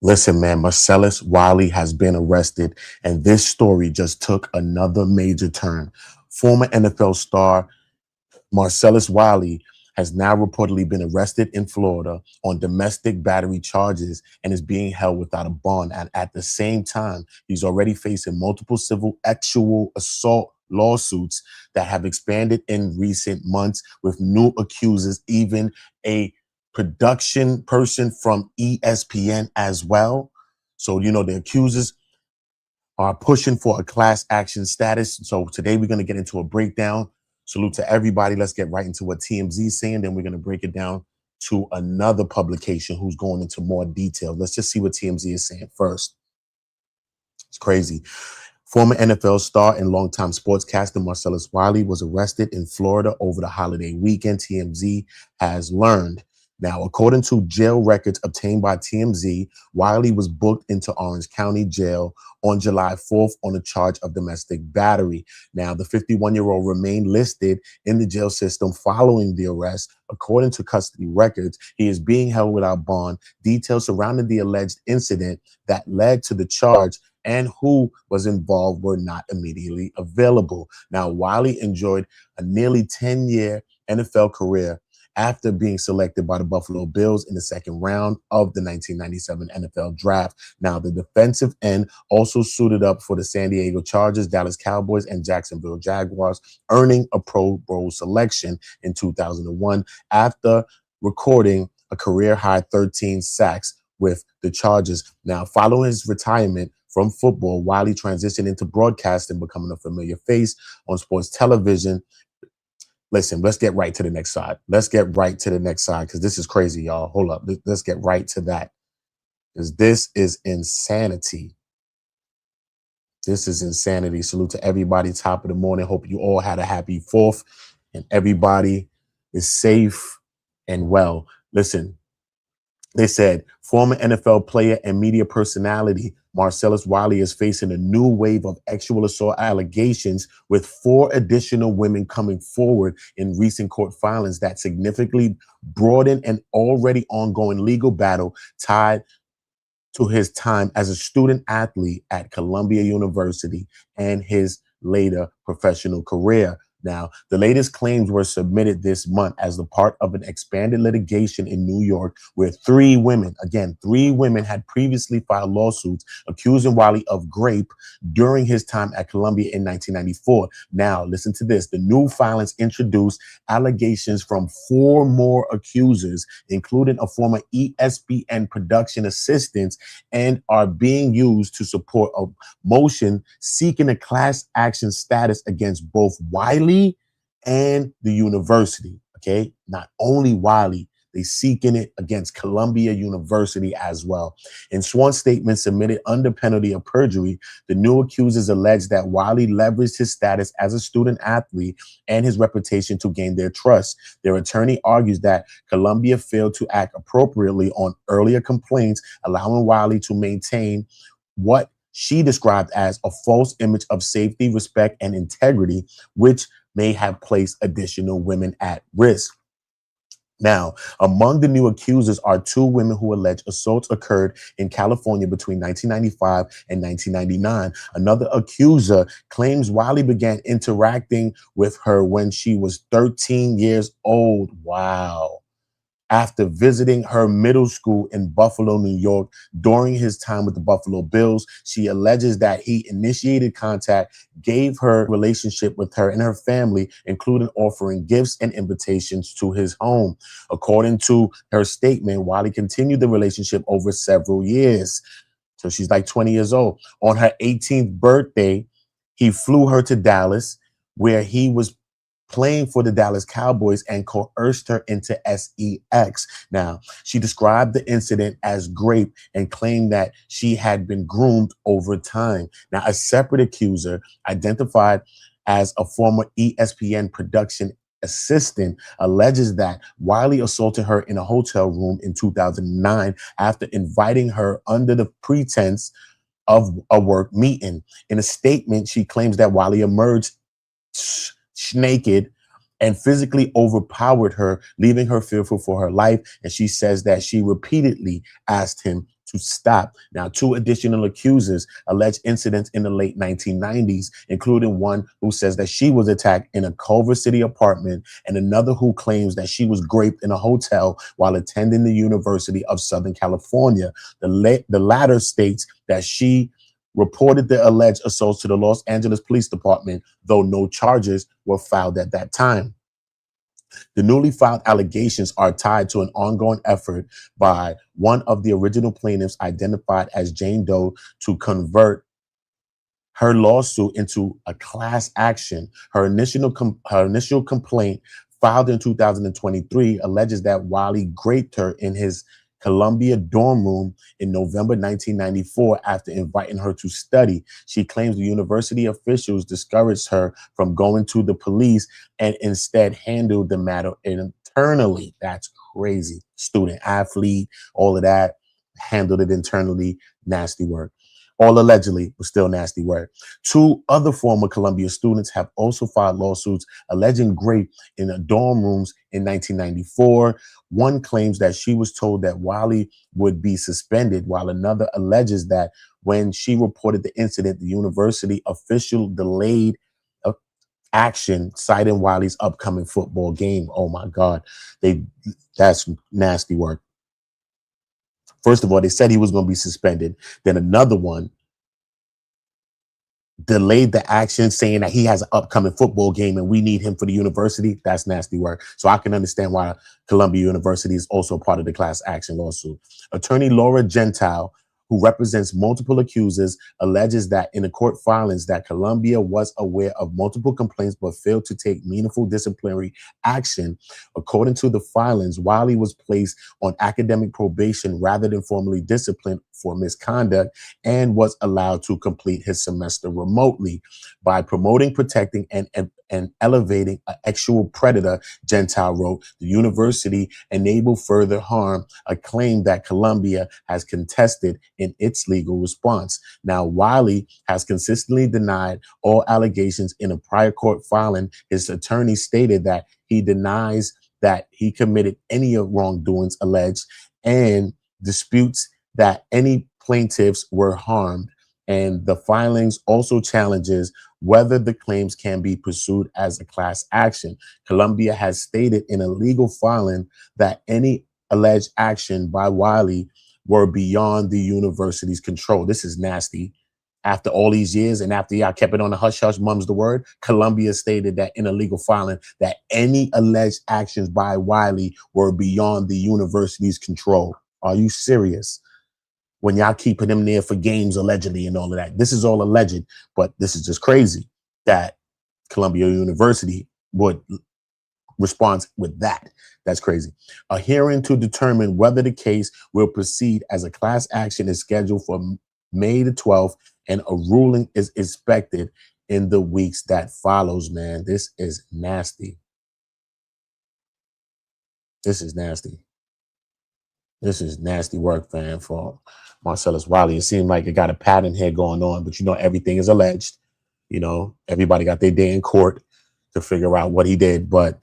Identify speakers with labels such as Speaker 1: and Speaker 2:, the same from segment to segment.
Speaker 1: Listen, man, Marcellus Wiley has been arrested, and this story just took another major turn. Former NFL star Marcellus Wiley has now reportedly been arrested in Florida on domestic battery charges and is being held without a bond. And at the same time, he's already facing multiple civil sexual assault lawsuits that have expanded in recent months with new accusers, even a production person from ESPN as well. So, the accusers are pushing for a class action status. So today we're going to get into a breakdown. Salute to everybody. Let's get right into what TMZ is saying. Then we're going to break it down to another publication who's going into more detail. Let's just see what TMZ is saying first. It's crazy. Former NFL star and longtime sportscaster Marcellus Wiley was arrested in Florida over the holiday weekend, TMZ has learned. Now, according to jail records obtained by TMZ, Wiley was booked into Orange County Jail on July 4th on a charge of domestic battery. Now, the 51-year-old remained listed in the jail system following the arrest. According to custody records, he is being held without bond. Details surrounding the alleged incident that led to the charge and who was involved were not immediately available. Now, Wiley enjoyed a nearly 10-year NFL career after being selected by the Buffalo Bills in the second round of the 1997 NFL Draft. Now, the defensive end also suited up for the San Diego Chargers, Dallas Cowboys, and Jacksonville Jaguars, earning a Pro Bowl selection in 2001 after recording a career-high 13 sacks with the Chargers. Now, following his retirement from football, Wiley transitioned into broadcasting, becoming a familiar face on sports television. Listen, let's get right to the next side. Let's get right to the next side because this is crazy, y'all. Hold up. Let's get right to that because this is insanity. This is insanity. Salute to everybody. Top of the morning. Hope you all had a happy 4th and everybody is safe and well. Listen, they said former NFL player and media personality Marcellus Wiley is facing a new wave of sexual assault allegations, with 4 additional women coming forward in recent court filings that significantly broaden an already ongoing legal battle tied to his time as a student athlete at Columbia University and his later professional career. Now, the latest claims were submitted this month as the part of an expanded litigation in New York where 3 women, again, 3 women had previously filed lawsuits accusing Wiley of rape during his time at Columbia in 1994. Now, listen to this. The new filings introduced allegations from 4 more accusers, including a former ESPN production assistant, and are being used to support a motion seeking a class action status against both Wiley and the university. Okay, not only Wiley, they seeking it against Columbia University as well. In sworn statements submitted under penalty of perjury, the new accusers allege that Wiley leveraged his status as a student athlete and his reputation to gain their trust. Their attorney argues that Columbia failed to act appropriately on earlier complaints, allowing Wiley to maintain what she described as a false image of safety, respect, and integrity, which may have placed additional women at risk. Now, among the new accusers are 2 women who allege assaults occurred in California between 1995 and 1999. Another accuser claims Wiley began interacting with her when she was 13 years old. Wow. After visiting her middle school in Buffalo, New York during his time with the Buffalo Bills. She alleges that he initiated contact, gave her relationship with her and her family, including offering gifts and invitations to his home. According to her statement, Wiley continued the relationship over several years. So she's like 20 years old. On her 18th birthday, he flew her to Dallas, where he was playing for the Dallas Cowboys, and coerced her into sex. Now, she described the incident as rape and claimed that she had been groomed over time. Now, a separate accuser, identified as a former ESPN production assistant, alleges that Wiley assaulted her in a hotel room in 2009 after inviting her under the pretense of a work meeting. In a statement, she claims that Wiley emerged naked and physically overpowered her, leaving her fearful for her life. And she says that she repeatedly asked him to stop. Now, two additional accusers alleged incidents in the late 1990s, including one who says that she was attacked in a Culver City apartment and another who claims that she was raped in a hotel while attending the University of Southern California. The latter states that she reported the alleged assaults to the Los Angeles Police Department, though no charges were filed at that time. The newly filed allegations are tied to an ongoing effort by one of the original plaintiffs, identified as Jane Doe, to convert her lawsuit into a class action. Her initial complaint, filed in 2023, alleges that Wiley raped her in his Columbia dorm room in November 1994 after inviting her to study. She claims the university officials discouraged her from going to the police and instead handled the matter internally. That's crazy. Student athlete, all of that, handled it internally. Nasty work. All allegedly, but still nasty work. Two other former Columbia students have also filed lawsuits alleging rape in the dorm rooms in 1994. One claims that she was told that Wiley would be suspended, while another alleges that when she reported the incident, the university official delayed action, citing Wiley's upcoming football game. Oh my God, that's nasty work. First of all, they said he was going to be suspended. Then another one delayed the action, saying that he has an upcoming football game and we need him for the university. That's nasty work. So I can understand why Columbia University is also a part of the class action lawsuit. Attorney Laura Gentile, who represents multiple accusers, alleges that in the court filings that Columbia was aware of multiple complaints but failed to take meaningful disciplinary action. According to the filings, Wiley was placed on academic probation rather than formally disciplined for misconduct and was allowed to complete his semester remotely. By promoting, protecting, and elevating an actual predator, Gentile wrote, the university enabled further harm, a claim that Columbia has contested in its legal response. Now, Wiley has consistently denied all allegations. In a prior court filing, his attorney stated that he denies that he committed any of wrongdoings alleged and disputes that any plaintiffs were harmed. And the filings also challenges whether the claims can be pursued as a class action. Columbia has stated in a legal filing that any alleged action by Wiley were beyond the university's control. This is nasty. After all these years and after y'all kept it on the hush hush, mum's the word, Columbia stated that in a legal filing that any alleged actions by Wiley were beyond the university's control. Are you serious? When y'all keeping him there for games allegedly and all of that. This is all alleged, but this is just crazy that Columbia University would respond with that. That's crazy. A hearing to determine whether the case will proceed as a class action is scheduled for May the 12th, and a ruling is expected in the weeks that follows, man. This is nasty. This is nasty. This is nasty work, fam, for Marcellus Wiley. It seemed like it got a pattern here going on, but everything is alleged. Everybody got their day in court to figure out what he did, but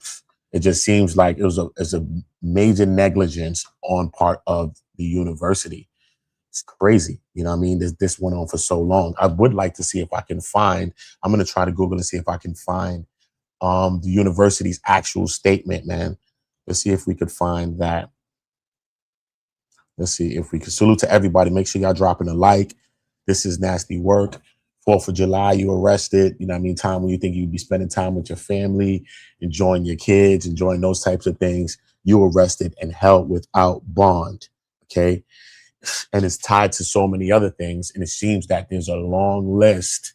Speaker 1: it just seems like it's a major negligence on part of the university. It's crazy. You know what I mean? This went on for so long. I would like to see if I can find, I'm going to try to Google and see if I can find the university's actual statement, man. Let's see if we could find that. Let's see if we can. Salute to everybody. Make sure y'all dropping a like. This is nasty work. 4th of July, you arrested. You know what I mean? Time when you think you'd be spending time with your family, enjoying your kids, enjoying those types of things. You arrested and held without bond. Okay. And it's tied to so many other things. And it seems that there's a long list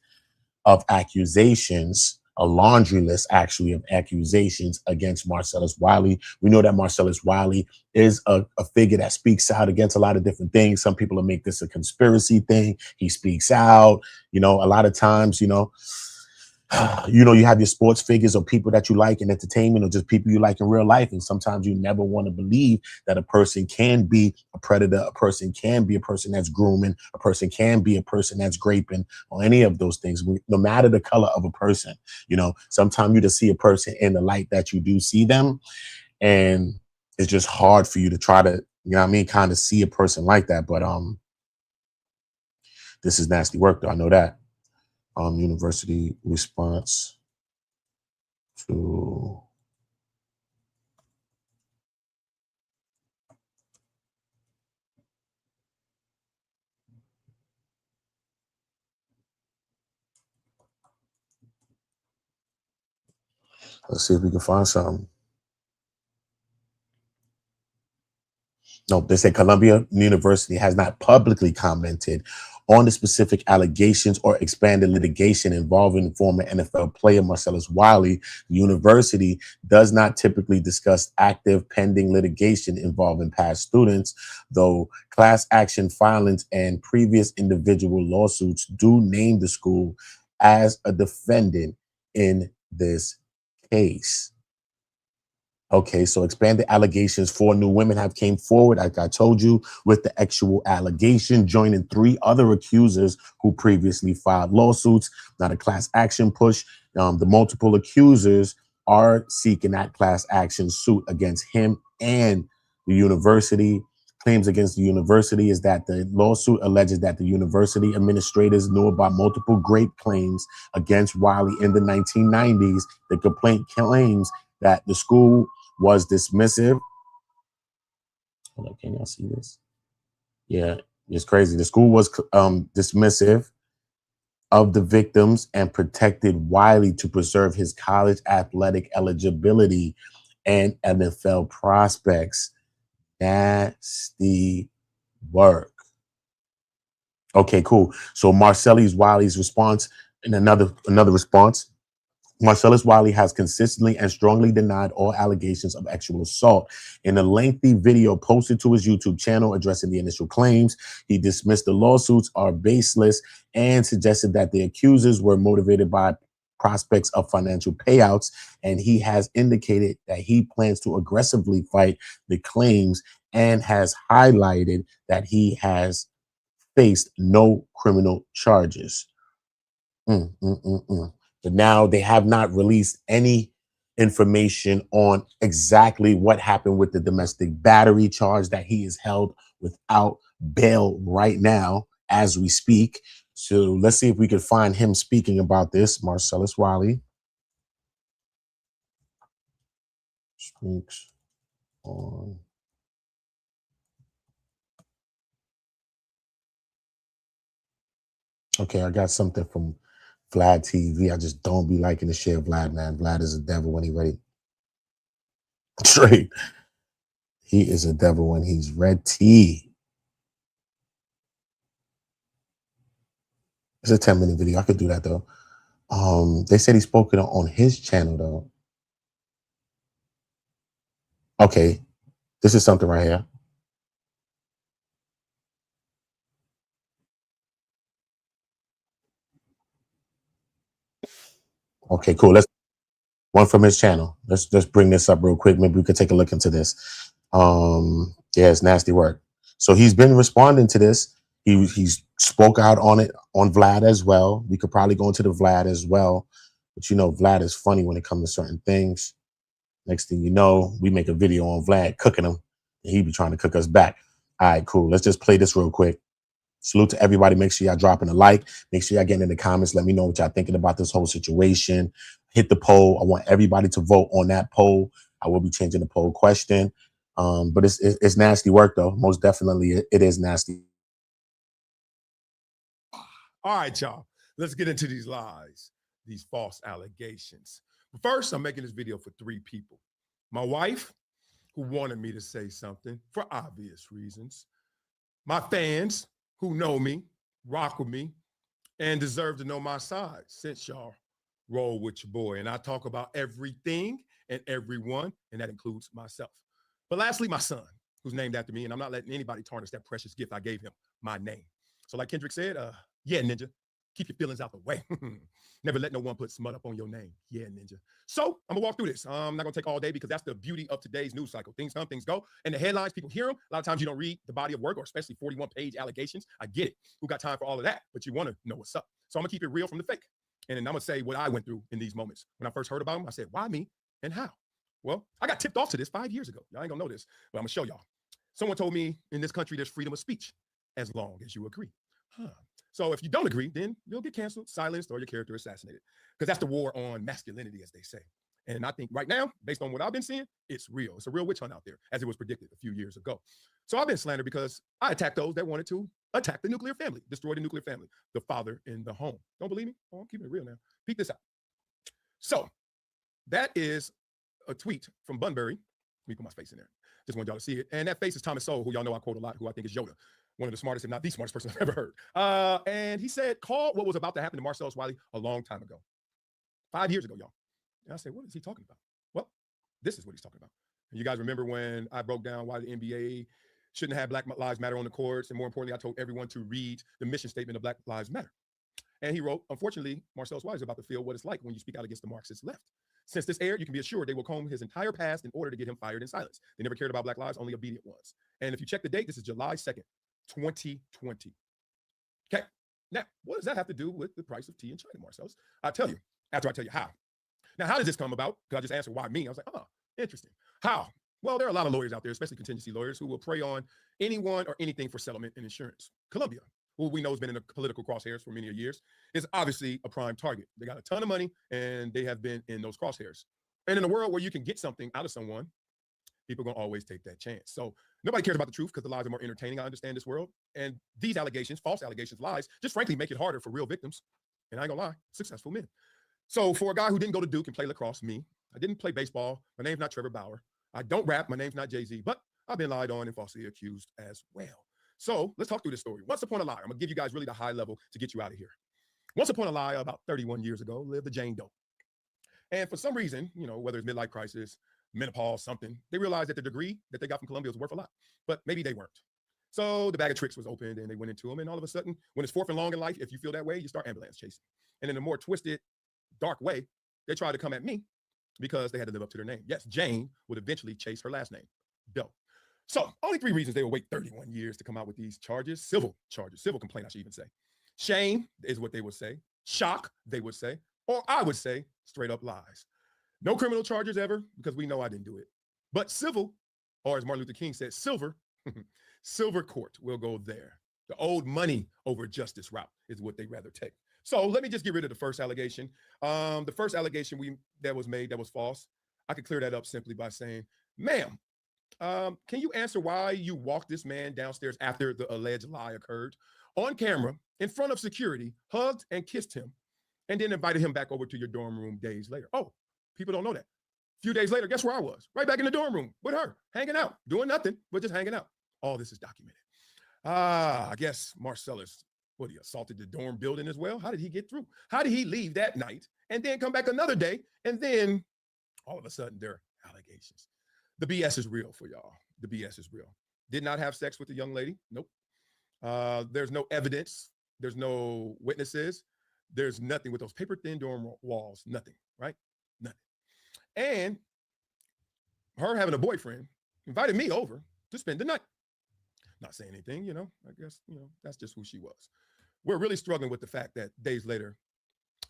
Speaker 1: of accusations, a laundry list actually of accusations against Marcellus Wiley. We know that Marcellus Wiley is a figure that speaks out against a lot of different things. Some people will make this a conspiracy thing. He speaks out, a lot of times, you have your sports figures or people that you like in entertainment or just people you like in real life. And sometimes you never want to believe that a person can be a predator, a person can be a person that's grooming, a person can be a person that's graping, or any of those things, no matter the color of a person. Sometimes you just see a person in the light that you do see them. And it's just hard for you to try to you know what I mean, kind of see a person like that. But this is nasty work, though. I know that. University response to let's see if we can find something. No, they say Columbia University has not publicly commented on the specific allegations or expanded litigation involving former NFL player Marcellus Wiley. The university does not typically discuss active pending litigation involving past students, though class action filings and previous individual lawsuits do name the school as a defendant in this case. Okay, so expanded allegations. 4 new women have came forward, like I told you, with the actual allegation, joining 3 other accusers who previously filed lawsuits. Not a class action push. The multiple accusers are seeking that class action suit against him and the university. Claims against the university is that the lawsuit alleges that the university administrators knew about multiple grape claims against Wiley in the 1990s. The complaint claims that the school was dismissive. Hold up, can y'all see this? Yeah, it's crazy. The school was dismissive of the victims and protected Wiley to preserve his college athletic eligibility and NFL prospects. Nasty work. Okay, cool. So Marcellus Wiley's response, and another response. Marcellus Wiley has consistently and strongly denied all allegations of sexual assault. In a lengthy video posted to his YouTube channel addressing the initial claims, he dismissed the lawsuits are baseless and suggested that the accusers were motivated by prospects of financial payouts. And he has indicated that he plans to aggressively fight the claims and has highlighted that he has faced no criminal charges. Mm, mm, mm, mm. But now they have not released any information on exactly what happened with the domestic battery charge that he is held without bail right now as we speak. So let's see if we can find him speaking about this. Marcellus Wiley speaks on. Okay, I got something from Vlad TV. I just don't be liking to share Vlad, man. Vlad is a devil when he's ready. Straight. He is a devil when he's ready. It's a 10-minute video. I could do that though. They said he spoke it on his channel though. Okay, this is something right here. Okay, cool. Let's one from his channel. Let's bring this up real quick. Maybe we could take a look into this. Yeah, it's nasty work. So he's been responding to this. He's spoke out on it on Vlad as well. We could probably go into the Vlad as well. But you know, Vlad is funny when it comes to certain things. Next thing you know, we make a video on Vlad cooking him, and he be trying to cook us back. All right, cool. Let's just play this real quick. Salute to everybody. Make sure y'all dropping a like. Make sure y'all getting in the comments. Let me know what y'all thinking about this whole situation. Hit the poll. I want everybody to vote on that poll. I will be changing the poll question. But it's nasty work though. Most definitely it is nasty.
Speaker 2: All right, y'all. Let's get into these lies, these false allegations. But first, I'm making this video for 3 people. My wife, who wanted me to say something for obvious reasons. My fans, who know me, rock with me, and deserve to know my side since y'all roll with your boy. And I talk about everything and everyone, and that includes myself. But lastly, my son, who's named after me, and I'm not letting anybody tarnish that precious gift I gave him, my name. So like Kendrick said, yeah, Ninja, keep your feelings out the way. Never let no one put smut up on your name. Yeah, Ninja. So I'm gonna walk through this. I'm not gonna take all day because that's the beauty of today's news cycle. Things come, things go. And the headlines, people hear them. A lot of times you don't read the body of work, or especially 41-page allegations. I get it. Who got time for all of that? But you want to know what's up. So I'm gonna keep it real from the fake. And then I'm gonna say what I went through in these moments. When I first heard about them, I said, why me and how? Well, I got tipped off to this 5 years ago. Y'all ain't gonna know this, but I'm gonna show y'all. Someone told me in this country there's freedom of speech as long as you agree. Huh. So if you don't agree, then you'll get canceled, silenced, or your character assassinated. Because that's the war on masculinity, as they say. And I think right now, based on what I've been seeing, it's real. It's a real witch hunt out there, as it was predicted a few years ago. So I've been slandered because I attacked those that wanted to attack the nuclear family, destroy the nuclear family, the father in the home. Don't believe me? Oh, I'm keeping it real now. Peek this out. So that is a tweet from Bunbury. Let me put my face in there. Just want y'all to see it. And that face is Thomas Sowell, who y'all know I quote a lot, who I think is Yoda, one of the smartest, if not the smartest person I've ever heard. And he said, call what was about to happen to Marcellus Wiley a long time ago. 5 years ago, y'all. And I said, what is he talking about? Well, this is what he's talking about. And you guys remember when I broke down why the NBA shouldn't have Black Lives Matter on the courts. And more importantly, I told everyone to read the mission statement of Black Lives Matter. And he wrote, unfortunately, Marcellus Wiley is about to feel what it's like when you speak out against the Marxist left. Since this aired, you can be assured they will comb his entire past in order to get him fired in silence. They never cared about Black lives, only obedient ones. And if you check the date, this is July 2nd, 2020. Okay. Now, what does that have to do with the price of tea in China, Marcellus? I'll tell you, after I tell you how. Now, how does this come about? Because I just answered why me. I was like, oh, interesting. How? Well, there are a lot of lawyers out there, especially contingency lawyers, who will prey on anyone or anything for settlement and insurance. Colombia, who we know has been in the political crosshairs for many years, is obviously a prime target. They got a ton of money, and they have been in those crosshairs. And in a world where you can get something out of someone, people are going to always take that chance. So nobody cares about the truth because the lies are more entertaining. I understand this world. And these allegations, false allegations, lies, just frankly make it harder for real victims. And I ain't gonna lie, successful men. So for a guy who didn't go to Duke and play lacrosse, me, I didn't play baseball. My name's not Trevor Bauer. I don't rap. My name's not Jay-Z, but I've been lied on and falsely accused as well. So let's talk through this story. Once upon a lie, I'm gonna give you guys really the high level to get you out of here. Once upon a lie, about 31 years ago, lived a Jane Doe. And for some reason, you know, whether it's midlife crisis, menopause, something, they realized that the degree that they got from Columbia was worth a lot, but maybe they weren't. So the bag of tricks was opened and they went into them. And all of a sudden, when it's fourth and long in life, if you feel that way, you start ambulance chasing. And in a more twisted, dark way, they tried to come at me because they had to live up to their name. Yes, Jane would eventually chase her last name, Doe. So only 3 reasons they will wait 31 years to come out with these charges, civil complaint, I should even say. Shame is what they would say. Shock, they would say. Or I would say straight up lies. No criminal charges ever because we know I didn't do it. But civil, or as Martin Luther King said, silver, silver court will go there. The old money over justice route is what they rather take. So let me just get rid of the first allegation. The first allegation that was made that was false, I could clear that up simply by saying, ma'am, can you answer why you walked this man downstairs after the alleged lie occurred on camera in front of security, hugged and kissed him, and then invited him back over to your dorm room days later? Oh, people don't know that. A few days later, guess where I was? Right back in the dorm room with her, hanging out, doing nothing, but just hanging out. All this is documented. I guess Marcellus, he assaulted the dorm building as well? How did he get through? How did he leave that night and then come back another day? And then all of a sudden there are allegations. The BS is real for y'all. The BS is real. Did not have sex with the young lady. Nope. There's no evidence. There's no witnesses. There's nothing with those paper thin dorm walls. Nothing, right? Nothing. And her having a boyfriend invited me over to spend the night. Not saying anything, you know, I guess, you know, that's just who she was. We're really struggling with the fact that days later,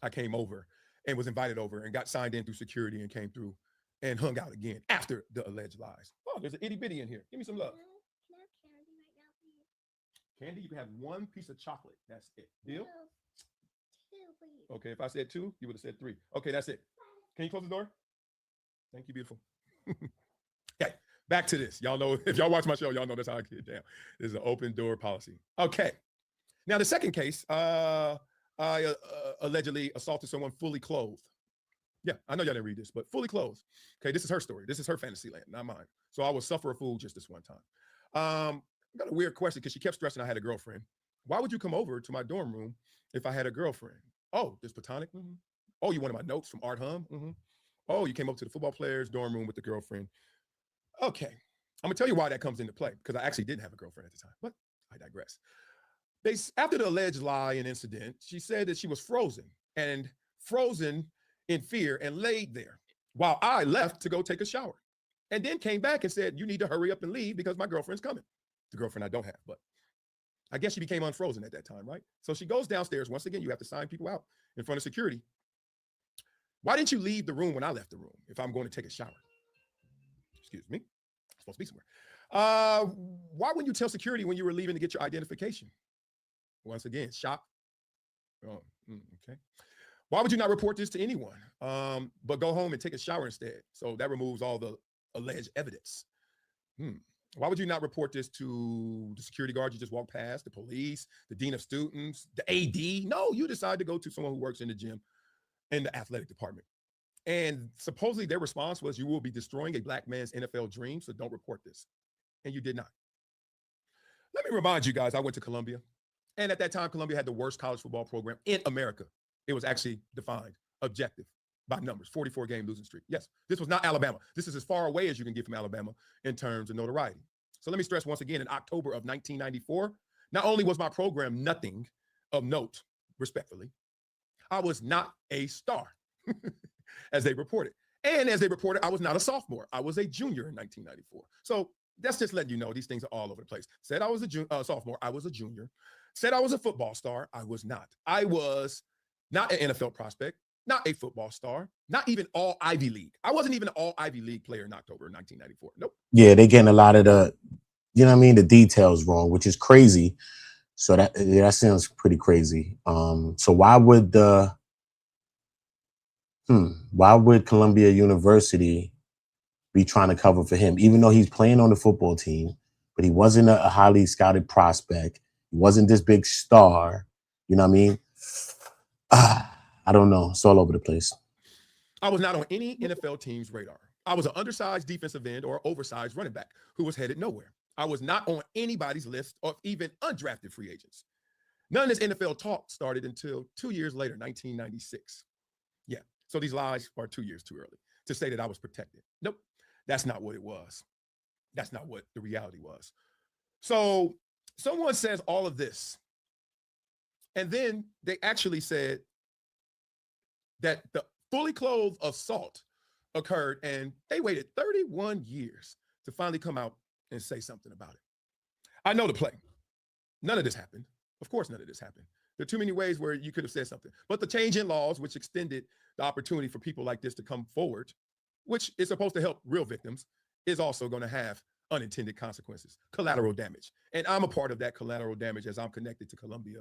Speaker 2: I came over and was invited over and got signed in through security and came through and hung out again after the alleged lies. Oh, there's an itty bitty in here. Give me some love.
Speaker 3: Can I have candy right now, please?
Speaker 2: Candy, you can have one piece of chocolate. That's it. Deal?
Speaker 3: No, 2, please.
Speaker 2: Okay, if I said 2, you would have said 3. Okay, that's it. Can you close the door? Thank you, beautiful. Okay, back to this. Y'all know, if y'all watch my show, y'all know that's how I get down. This is an open door policy. Okay. Now, the second case, I allegedly assaulted someone fully clothed. Yeah, I know y'all didn't read this, but fully clothed. Okay, this is her story. This is her fantasy land, not mine. So I will suffer a fool just this one time. I got a weird question because she kept stressing I had a girlfriend. Why would you come over to my dorm room if I had a girlfriend? Oh, this platonic? Mm-hmm. Oh, you wanted my notes from Art Hum? Mm-hmm. Oh, you came up to the football player's dorm room with the girlfriend. Okay, I'm gonna tell you why that comes into play because I actually didn't have a girlfriend at the time, but I digress. After the alleged lie and incident, she said that she was frozen in fear and laid there while I left to go take a shower and then came back and said, you need to hurry up and leave because my girlfriend's coming. The girlfriend I don't have, but I guess she became unfrozen at that time, right? So she goes downstairs. Once again, you have to sign people out in front of security. Why didn't you leave the room when I left the room if I'm going to take a shower? Excuse me, I'm supposed to be somewhere. Why wouldn't you tell security when you were leaving to get your identification? Once again, shock. Oh, okay. Why would you not report this to anyone, but go home and take a shower instead? So that removes all the alleged evidence. Why would you not report this to the security guard you just walked past, the police, the dean of students, the AD? No, you decide to go to someone who works in the gym in the athletic department. And supposedly their response was, you will be destroying a black man's NFL dream, so don't report this. And you did not. Let me remind you guys, I went to Columbia. And at that time, Columbia had the worst college football program in America. It was actually defined, objective, by numbers, 44-game losing streak. Yes, this was not Alabama. This is as far away as you can get from Alabama in terms of notoriety. So let me stress once again, in October of 1994, not only was my program nothing of note, respectfully, I was not a star, as they reported. And as they reported, I was not a sophomore. I was a junior in 1994. So that's just letting you know these things are all over the place. Said I was a sophomore. I was a junior. Said I was a football star. I was not. I was not an NFL prospect, not a football star, not even all Ivy League. I wasn't even an all Ivy League player in October 1994. Nope.
Speaker 1: Yeah, they're getting a lot of the, you know what I mean, the details wrong, which is crazy. So that sounds pretty crazy. So why would Columbia University be trying to cover for him, even though he's playing on the football team, but he wasn't a highly scouted prospect. He wasn't this big star. You know what I mean? I don't know. It's all over the place.
Speaker 2: I was not on any NFL team's radar. I was an undersized defensive end or oversized running back who was headed nowhere. I was not on anybody's list of even undrafted free agents. None of this NFL talk started until 2 years later, 1996. Yeah. So these lies are 2 years too early to say that I was protected. Nope. That's not what it was. That's not what the reality was. So someone says all of this, and then they actually said that the fully clothed assault occurred, and they waited 31 years to finally come out and say something about it. I know the play. None of this happened. Of course, none of this happened. There are too many ways where you could have said something. But the change in laws, which extended the opportunity for people like this to come forward, which is supposed to help real victims, is also going to have unintended consequences, collateral damage. And I'm a part of that collateral damage as I'm connected to Columbia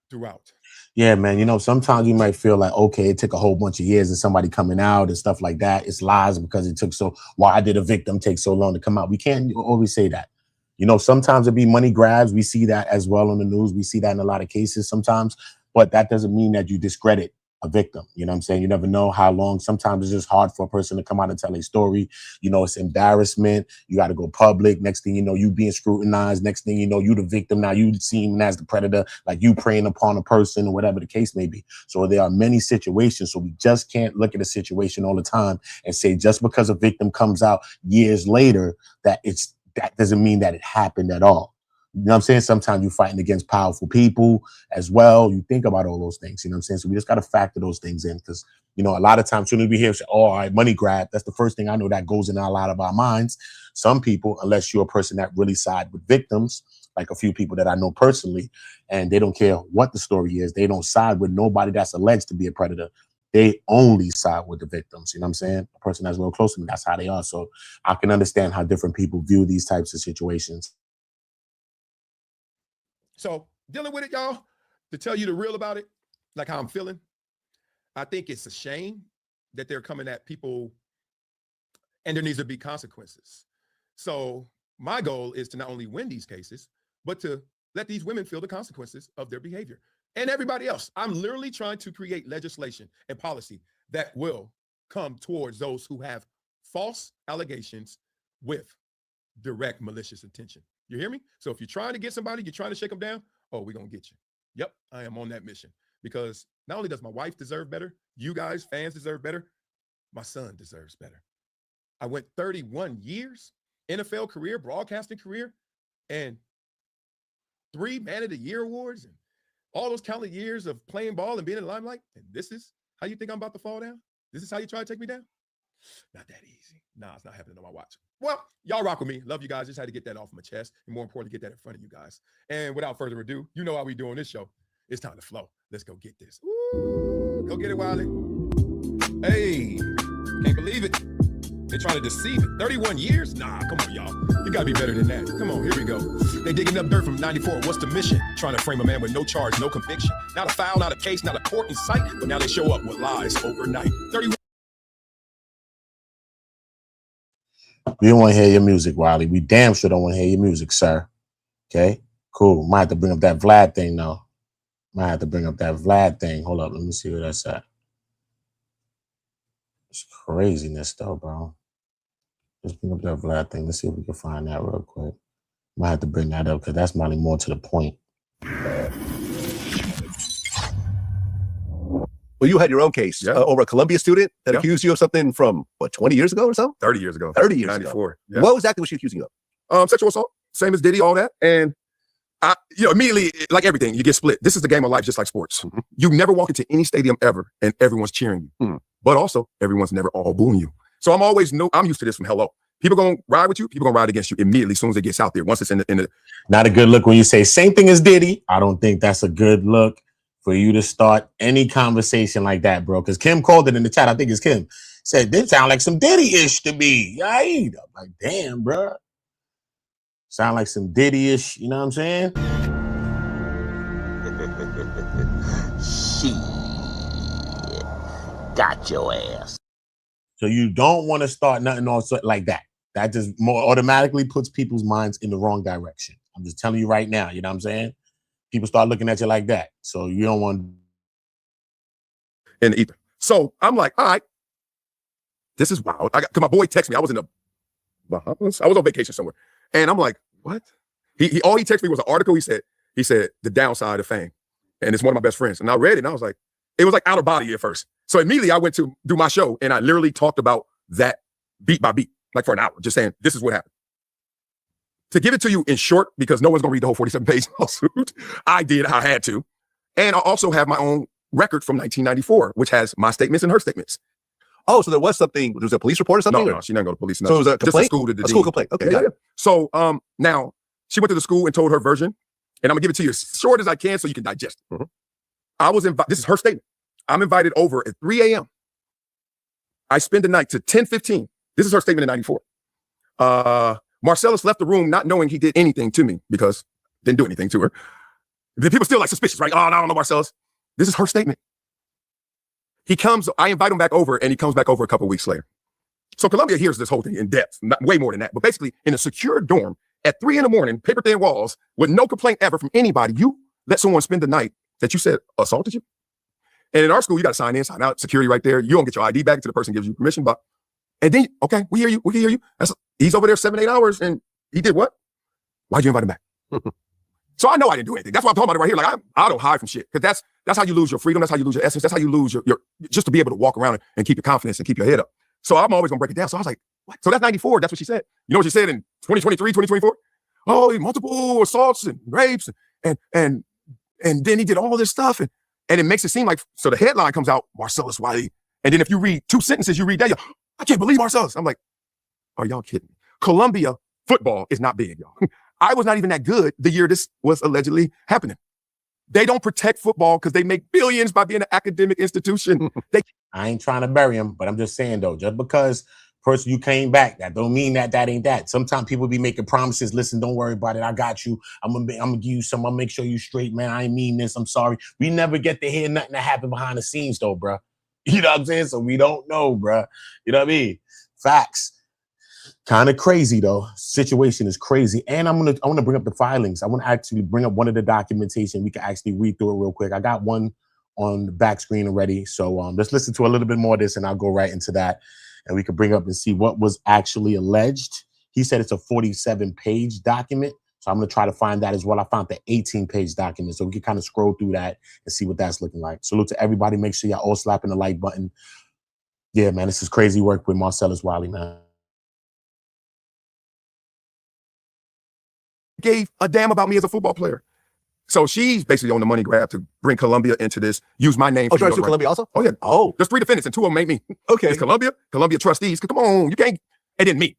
Speaker 2: throughout.
Speaker 1: Yeah, man. You know, sometimes you might feel like, okay, it took a whole bunch of years and somebody coming out and stuff like that. It's lies because it took so, why did a victim take so long to come out? We can't always say that. You know, sometimes it be money grabs. We see that as well on the news. We see that in a lot of cases sometimes, but that doesn't mean that you discredit a victim. You know what I'm saying? You never know how long. Sometimes it's just hard for a person to come out and tell a story. You know, it's embarrassment. You got to go public. Next thing you know, you being scrutinized. Next thing you know, you the victim. Now you seen as the predator, like you preying upon a person or whatever the case may be. So there are many situations. So we just can't look at a situation all the time and say just because a victim comes out years later that doesn't mean that it happened at all. You know what I'm saying? Sometimes you're fighting against powerful people as well. You think about all those things, you know what I'm saying? So we just got to factor those things in because, you know, a lot of times soon as we hear, say, oh, all right, money grab, that's the first thing I know that goes in a lot of our minds. Some people, unless you're a person that really side with victims, like a few people that I know personally, and they don't care what the story is. They don't side with nobody that's alleged to be a predator. They only side with the victims. You know what I'm saying? A person that's real close to me, that's how they are. So I can understand how different people view these types of situations.
Speaker 2: So dealing with it, y'all, to tell you the real about it, like how I'm feeling, I think it's a shame that they're coming at people and there needs to be consequences. So my goal is to not only win these cases, but to let these women feel the consequences of their behavior and everybody else. I'm literally trying to create legislation and policy that will come towards those who have false allegations with direct malicious intention. You hear me? So if you're trying to get somebody, you're trying to shake them down, oh, we're going to get you. Yep, I am on that mission because not only does my wife deserve better, you guys, fans deserve better, my son deserves better. I went 31 years, NFL career, broadcasting career, and 3 Man of the Year awards and all those countless years of playing ball and being in the limelight. And this is how you think I'm about to fall down? This is how you try to take me down? Not that easy. Nah, it's not happening on my watch. Well, y'all rock with me. Love you guys. Just had to get that off my chest. And more importantly, get that in front of you guys. And without further ado, you know how we do on this show. It's time to flow. Let's go get this. Woo! Go get it, Wiley. Hey, can't believe it. They're trying to deceive it. 31 years? Nah, come on, y'all. You gotta be better than that. Come on, here we go. They digging up dirt from 94. What's the mission? Trying to frame a man with no charge, no conviction. Not a foul, not a case, not a court in sight, but now they show up with lies overnight. 31.
Speaker 1: We don't want to hear your music, Wiley. We damn sure don't want to hear your music, sir. Okay? Cool. Might have to bring up that Vlad thing, though. Might have to bring up that Vlad thing. Hold up. Let me see where that's at. It's craziness, though, bro. Let's bring up that Vlad thing. Let's see if we can find that real quick. Might have to bring that up because that's probably more to the point.
Speaker 4: Well, you had your own case over a Columbia student that accused you of something from, what, 20 years ago or something?
Speaker 2: 30 years ago.
Speaker 4: 30 years
Speaker 2: 94.
Speaker 4: ago.
Speaker 2: Yeah.
Speaker 4: What exactly was she accusing you of?
Speaker 2: Sexual assault, same as Diddy, all that. And immediately, like everything, you get split. This is the game of life, just like sports.
Speaker 4: Mm-hmm.
Speaker 2: You never walk into any stadium ever and everyone's cheering you.
Speaker 4: Mm.
Speaker 2: But also, everyone's never all booing you. So I'm used to this from hello. People gonna ride with you, people gonna ride against you immediately as soon as it gets out there. Once it's in the
Speaker 1: Not a good look when you say same thing as Diddy. I don't think that's a good look for you to start any conversation like that, bro. Because Kim called it in the chat. I think it's Kim. Said, they sound like some Diddy-ish to me. Right? I'm like, damn, bro. Sound like some Diddy-ish, you know what I'm saying?
Speaker 5: Shit. Got your ass.
Speaker 1: So you don't want to start nothing also like that. That just more automatically puts people's minds in the wrong direction. I'm just telling you right now, you know what I'm saying? People start looking at you like that. So you don't want
Speaker 2: in the ether. So I'm like, all right, this is wild. Cause my boy texted me. I was in the Bahamas. I was on vacation somewhere. And I'm like, what? He all he texted me was an article. He said the downside of fame. And it's one of my best friends. And I read it and I was like, it was like out of body at first. So immediately I went to do my show and I literally talked about that beat by beat, like for an hour, just saying, this is what happened. To give it to you in short, because no one's gonna read the whole 47-page lawsuit, I had to. And I also have my own record from 1994, which has my statements and her statements.
Speaker 4: Oh, so there was a police report or something?
Speaker 2: No, she didn't go to police. No.
Speaker 4: So it was a complaint?
Speaker 2: Just a
Speaker 4: school complaint. Okay.
Speaker 2: Yeah. So now she went to the school and told her version, and I'm gonna give it to you as short as I can so you can digest it.
Speaker 4: Mm-hmm.
Speaker 2: I was invited, this is her statement. I'm invited over at 3 a.m. I spend the night to 10:15. This is her statement in 94. Marcellus left the room not knowing he did anything to me because didn't do anything to her. The people still like suspicious, right? Oh, I don't know Marcellus. This is her statement. I invite him back over and he comes back over a couple weeks later. So Columbia hears this whole thing in depth, way more than that. But basically in a secure dorm at 3 a.m, paper thin walls with no complaint ever from anybody, you let someone spend the night that you said assaulted you. And in our school, you got to sign in, sign out, security right there. You don't get your ID back until the person gives you permission. But and then, okay, we hear you. We can hear you. He's over there 7-8 hours and he did what? Why'd you invite him back? So I know I didn't do anything. That's why I'm talking about it right here. Like I don't hide from shit because that's how you lose your freedom. That's how you lose your essence. That's how you lose your just to be able to walk around and keep your confidence and keep your head up. So I'm always gonna break it down. So I was like, what? So that's 94. That's what she said. You know what she said in 2023, 2024? Oh, multiple assaults and rapes and then he did all this stuff and it makes it seem like, so the headline comes out, Marcellus Wiley. And then if you read 2 sentences, you read that, I can't believe Marcellus. I'm like, are y'all kidding me? Columbia football is not big, y'all. I was not even that good the year this was allegedly happening. They don't protect football because they make billions by being an academic institution.
Speaker 1: I ain't trying to bury him, but I'm just saying though, just because person you came back, that don't mean that ain't that. Sometimes people be making promises. Listen, don't worry about it. I got you. I'm gonna give you some. I'm gonna make sure you straight, man. I ain't mean this. I'm sorry. We never get to hear nothing that happened behind the scenes though, bro. You know what I'm saying? So we don't know, bro. You know what I mean? Facts. Kind of crazy though. Situation is crazy. And I want to bring up the filings. I want to actually bring up one of the documentation. We can actually read through it real quick. I got one on the back screen already. So let's listen to a little bit more of this and I'll go right into that. And we can bring up and see what was actually alleged. He said it's a 47-page document. So I'm going to try to find that as well. I found the 18-page document. So we can kind of scroll through that and see what that's looking like. Salute to everybody. Make sure y'all all slapping the like button. Yeah, man, this is crazy work with Marcellus Wiley, man.
Speaker 2: Gave a damn about me as a football player. So she's basically on the money grab to bring Columbia into this, use my name.
Speaker 4: Oh, trying to sue Columbia also?
Speaker 2: Oh, yeah.
Speaker 4: Oh.
Speaker 2: There's 3 defendants and 2 of them made me.
Speaker 4: Okay.
Speaker 2: It's Columbia trustees. Come on, you can't. And then me.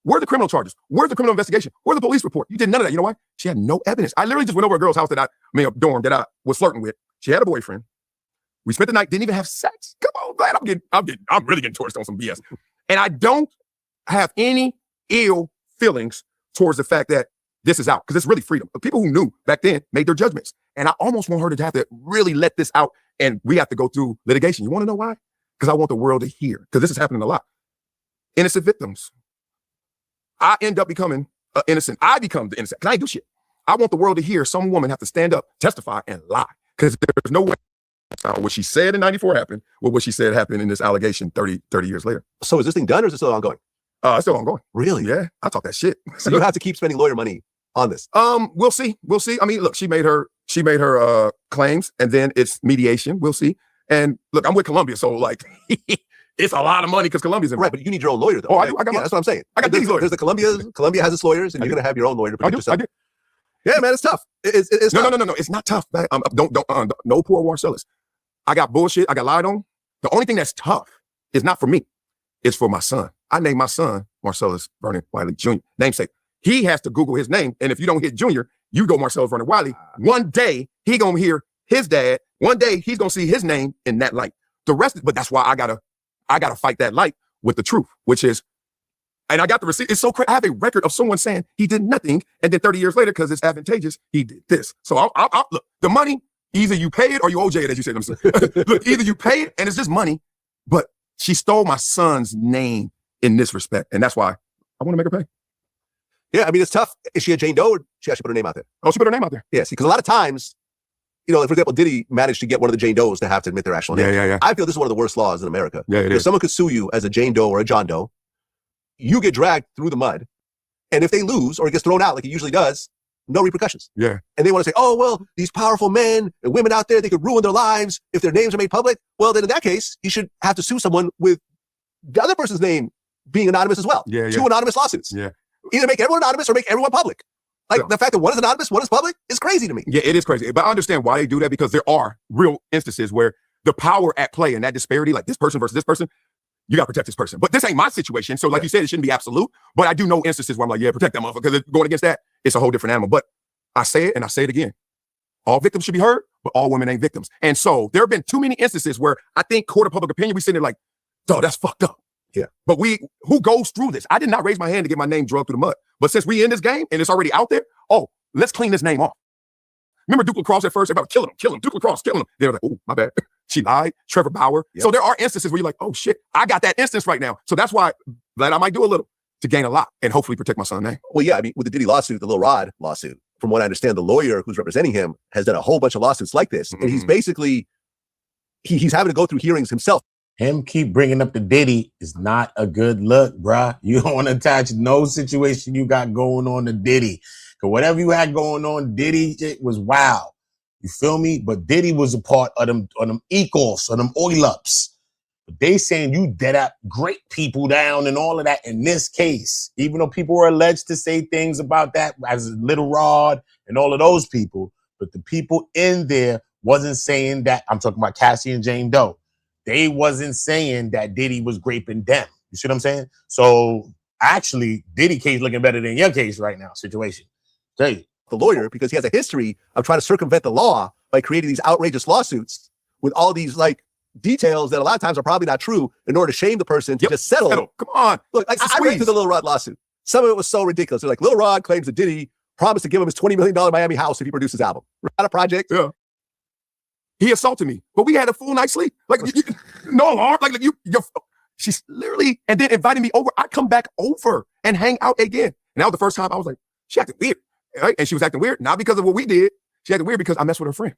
Speaker 2: Where are the criminal charges? Where's the criminal investigation? Where's the police report? You did none of that. You know why? She had no evidence. I literally just went over a girl's house a dorm that I was flirting with. She had a boyfriend. We spent the night, didn't even have sex. Come on, man. I'm really getting torched on some BS. And I don't
Speaker 6: have any ill feelings towards the fact that this is out, because it's really freedom. The people who knew back then made their judgments. And I almost want her to have to really let this out, and we have to go through litigation. You want to know why? Because I want the world to hear, because this is happening a lot. Innocent victims. I end up becoming innocent. I become the innocent, because I ain't do shit. I want the world to hear some woman have to stand up, testify, and lie, because there's no way what she said in 94 happened with what she said happened in this allegation 30 years later.
Speaker 4: So is this thing done, or is it still ongoing?
Speaker 6: It's still ongoing.
Speaker 4: Really?
Speaker 6: Yeah, I talk that shit.
Speaker 4: So you have to keep spending lawyer money on this.
Speaker 6: We'll see. I mean, look, she made her claims, and then it's mediation. We'll see. And look, I'm with Columbia, so like it's a lot of money because Columbia's involved.
Speaker 4: Right, but you need your own lawyer, though.
Speaker 6: Oh,
Speaker 4: right?
Speaker 6: I got
Speaker 4: that's what I'm saying.
Speaker 6: I got these lawyers.
Speaker 4: There's the Columbia has its lawyers, and you're going to have your own lawyer to protect yourself.
Speaker 6: I do.
Speaker 4: Yeah, man, it's tough. It's tough.
Speaker 6: No. It's not tough, man. No poor Marcellus. I got bullshit. I got lied on. The only thing that's tough is not for me. It's for my son. I named my son Marcellus Vernon Wiley Jr. Namesake. He has to Google his name, and if you don't hit Junior, you go Marcellus Vernon Wiley. One day he gonna hear his dad. One day he's gonna see his name in that light. The rest, but that's why I gotta fight that light with the truth, which is, and I got the receipt. It's so crazy. I have a record of someone saying he did nothing, and then 30 years later, because it's advantageous, he did this. So I look, the money, either you pay it or you OJ it, as you said. Look, either you pay it and it's just money, but she stole my son's name in this respect, and that's why I want to make her pay.
Speaker 4: Yeah, I mean, it's tough. Is she a Jane Doe, or she actually put her name out there?
Speaker 6: Oh, she put her name out there.
Speaker 4: Yeah, see, because a lot of times, you know, for example, Diddy managed to get one of the Jane Does to have to admit their actual name.
Speaker 6: Yeah.
Speaker 4: I feel this is one of the worst laws in America.
Speaker 6: Yeah, it
Speaker 4: if
Speaker 6: is.
Speaker 4: someone could sue you as a Jane Doe or a John Doe, you get dragged through the mud, and if they lose or it gets thrown out like it usually does, no repercussions.
Speaker 6: Yeah.
Speaker 4: And they want to say, oh, well, these powerful men and women out there, they could ruin their lives if their names are made public. Well, then in that case, you should have to sue someone with the other person's name being anonymous as well.
Speaker 6: Yeah.
Speaker 4: Two anonymous lawsuits.
Speaker 6: Yeah.
Speaker 4: Either make everyone anonymous or make everyone public. Like the fact that one is anonymous, one is public is crazy to me.
Speaker 6: Yeah, it is crazy. But I understand why they do that, because there are real instances where the power at play and that disparity, like this person versus this person, you got to protect this person. But this ain't my situation. So like you said, it shouldn't be absolute. But I do know instances where I'm like, yeah, protect that motherfucker. Because going against that, it's a whole different animal. But I say it and I say it again. All victims should be heard, but all women ain't victims. And so there have been too many instances where I think court of public opinion, we sitting there like, oh, that's fucked up.
Speaker 4: Yeah.
Speaker 6: But who goes through this? I did not raise my hand to get my name drugged through the mud. But since we in this game and it's already out there, let's clean this name off. Remember Duke Lacrosse at first? Everybody kill him. Duke Lacrosse, kill him. They were like, oh, my bad. She lied. Trevor Bauer. Yep. So there are instances where you're like, oh shit, I got that instance right now. So that's why that I might do a little to gain a lot and hopefully protect my son's name.
Speaker 4: Well, yeah, I mean, with the Diddy lawsuit, the Lil Rod lawsuit, from what I understand, the lawyer who's representing him has done a whole bunch of lawsuits like this. Mm-hmm. And he's basically, he's having to go through hearings himself.
Speaker 1: Him keep bringing up the Diddy is not a good look, bruh. You don't want to attach no situation you got going on to Diddy. Because whatever you had going on, Diddy, it was wow. You feel me? But Diddy was a part of them equals, of them oil-ups. But they saying you dead up great people down and all of that in this case. Even though people were alleged to say things about that as Little Rod and all of those people. But the people in there wasn't saying that. I'm talking about Cassie and Jane Doe. They wasn't saying that Diddy was graping them. You see what I'm saying? So actually, Diddy case looking better than your case right now, situation. Tell you.
Speaker 4: The lawyer, because he has a history of trying to circumvent the law by creating these outrageous lawsuits with all these like details that a lot of times are probably not true in order to shame the person to just settle.
Speaker 6: Come on.
Speaker 4: Look, I read through the Lil Rod lawsuit. Some of it was so ridiculous. They're like, Lil Rod claims that Diddy promised to give him his $20 million Miami house if he produced his album. Not a project.
Speaker 6: Yeah. He assaulted me, but we had a full night's sleep. Like, no alarm. She's literally, and then invited me over. I come back over and hang out again. And that was the first time I was like, she acted weird. Right? And she was acting weird, not because of what we did. She acted weird because I messed with her friend.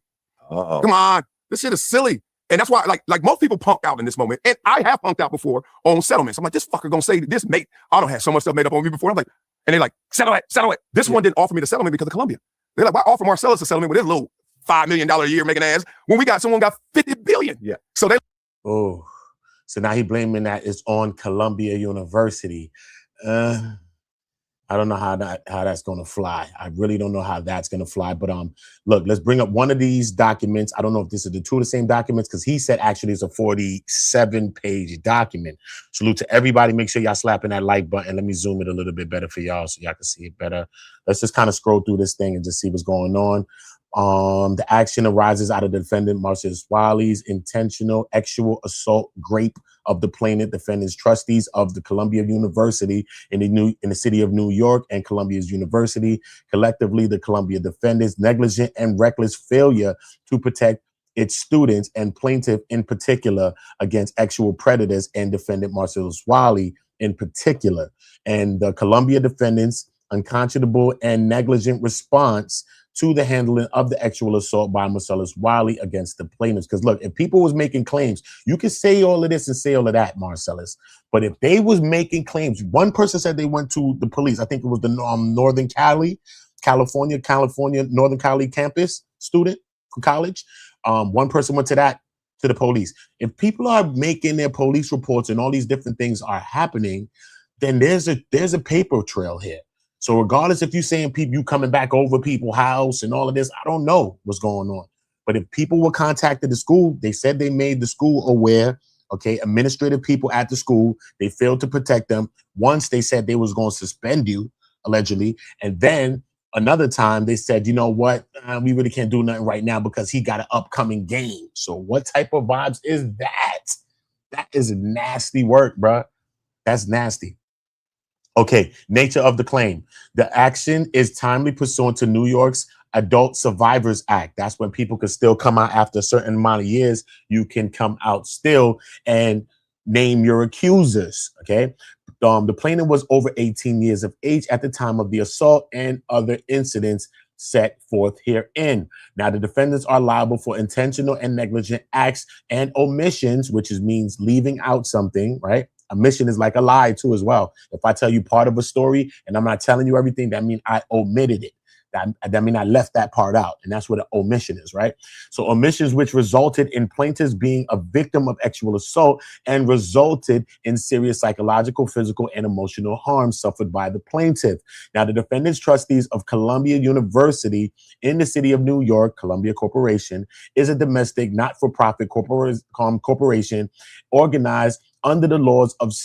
Speaker 4: Uh-oh.
Speaker 6: Come on. This shit is silly. And that's why, like most people punk out in this moment. And I have punked out before on settlements. I'm like, this fucker gonna say this, mate. I don't have so much stuff made up on me before. I'm like, and they're like, settle it. This one didn't offer me the settlement because of Columbia. They're like, why offer Marcellus a settlement with this little $5 million a year making ass when someone got 50 billion?
Speaker 4: Yeah.
Speaker 6: So they.
Speaker 1: Oh, so now he blaming that it's on Columbia University. I don't know how that's going to fly. I really don't know how that's going to fly. But look, let's bring up one of these documents. I don't know if this is the two of the same documents, because he said actually it's a 47-page document. Salute to everybody. Make sure y'all slapping that like button. Let me zoom it a little bit better for y'all so y'all can see it better. Let's just kind of scroll through this thing and just see what's going on. The action arises out of the defendant Marcellus Wiley's intentional sexual assault, rape of the plaintiff defendants trustees of the Columbia University in the city of New York and Columbia's University. Collectively, the Columbia defendants negligent and reckless failure to protect its students and plaintiff in particular against actual predators and defendant Marcellus Wiley in particular. And the Columbia defendants unconscionable and negligent response to the handling of the actual assault by Marcellus Wiley against the plaintiffs. Because look, if people was making claims, you can say all of this and say all of that, Marcellus. But if they was making claims, one person said they went to the police. I think it was the Northern California, Northern Cali campus student from college. One person went to the police. If people are making their police reports and all these different things are happening, then there's a paper trail here. So regardless if you're saying people, you coming back over people's house and all of this, I don't know what's going on. But if people were contacted the school, they said they made the school aware, okay, administrative people at the school, they failed to protect them. Once they said they was going to suspend you, allegedly. And then another time they said, you know what, we really can't do nothing right now because he got an upcoming game. So what type of vibes is that? That is nasty work, bro. That's nasty. Okay, nature of the claim. The action is timely pursuant to New York's Adult Survivors Act. That's when people can still come out after a certain amount of years. You can come out still and name your accusers, okay? The plaintiff was over 18 years of age at the time of the assault and other incidents set forth herein. Now, the defendants are liable for intentional and negligent acts and omissions, which means leaving out something, right? Omission is like a lie too as well. If I tell you part of a story and I'm not telling you everything, that means I omitted it. That means I left that part out. And that's what an omission is, right? So omissions which resulted in plaintiffs being a victim of actual assault and resulted in serious psychological, physical, and emotional harm suffered by the plaintiff. Now, the defendants trustees of Columbia University in the city of New York, Columbia Corporation, is a domestic not-for-profit corporation organized under the laws of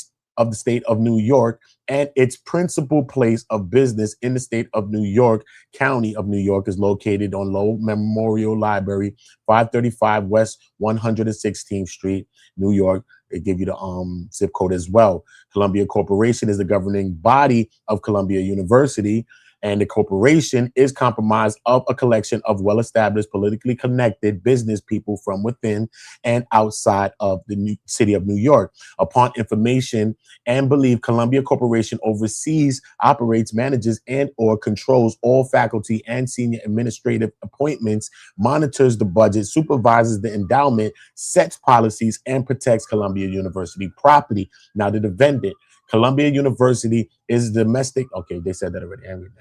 Speaker 1: the state of New York, and its principal place of business in the state of New York, County of New York, is located on Low Memorial Library, 535 West 116th Street, New York. They give you the zip code as well. Columbia Corporation is the governing body of Columbia University, and the corporation is comprised of a collection of well-established, politically connected business people from within and outside of the city of New York. Upon information and belief, Columbia Corporation oversees, operates, manages, and or controls all faculty and senior administrative appointments, monitors the budget, supervises the endowment, sets policies, and protects Columbia University property. Now, the defendant, Columbia University, is domestic. Okay, they said that already. I'm reading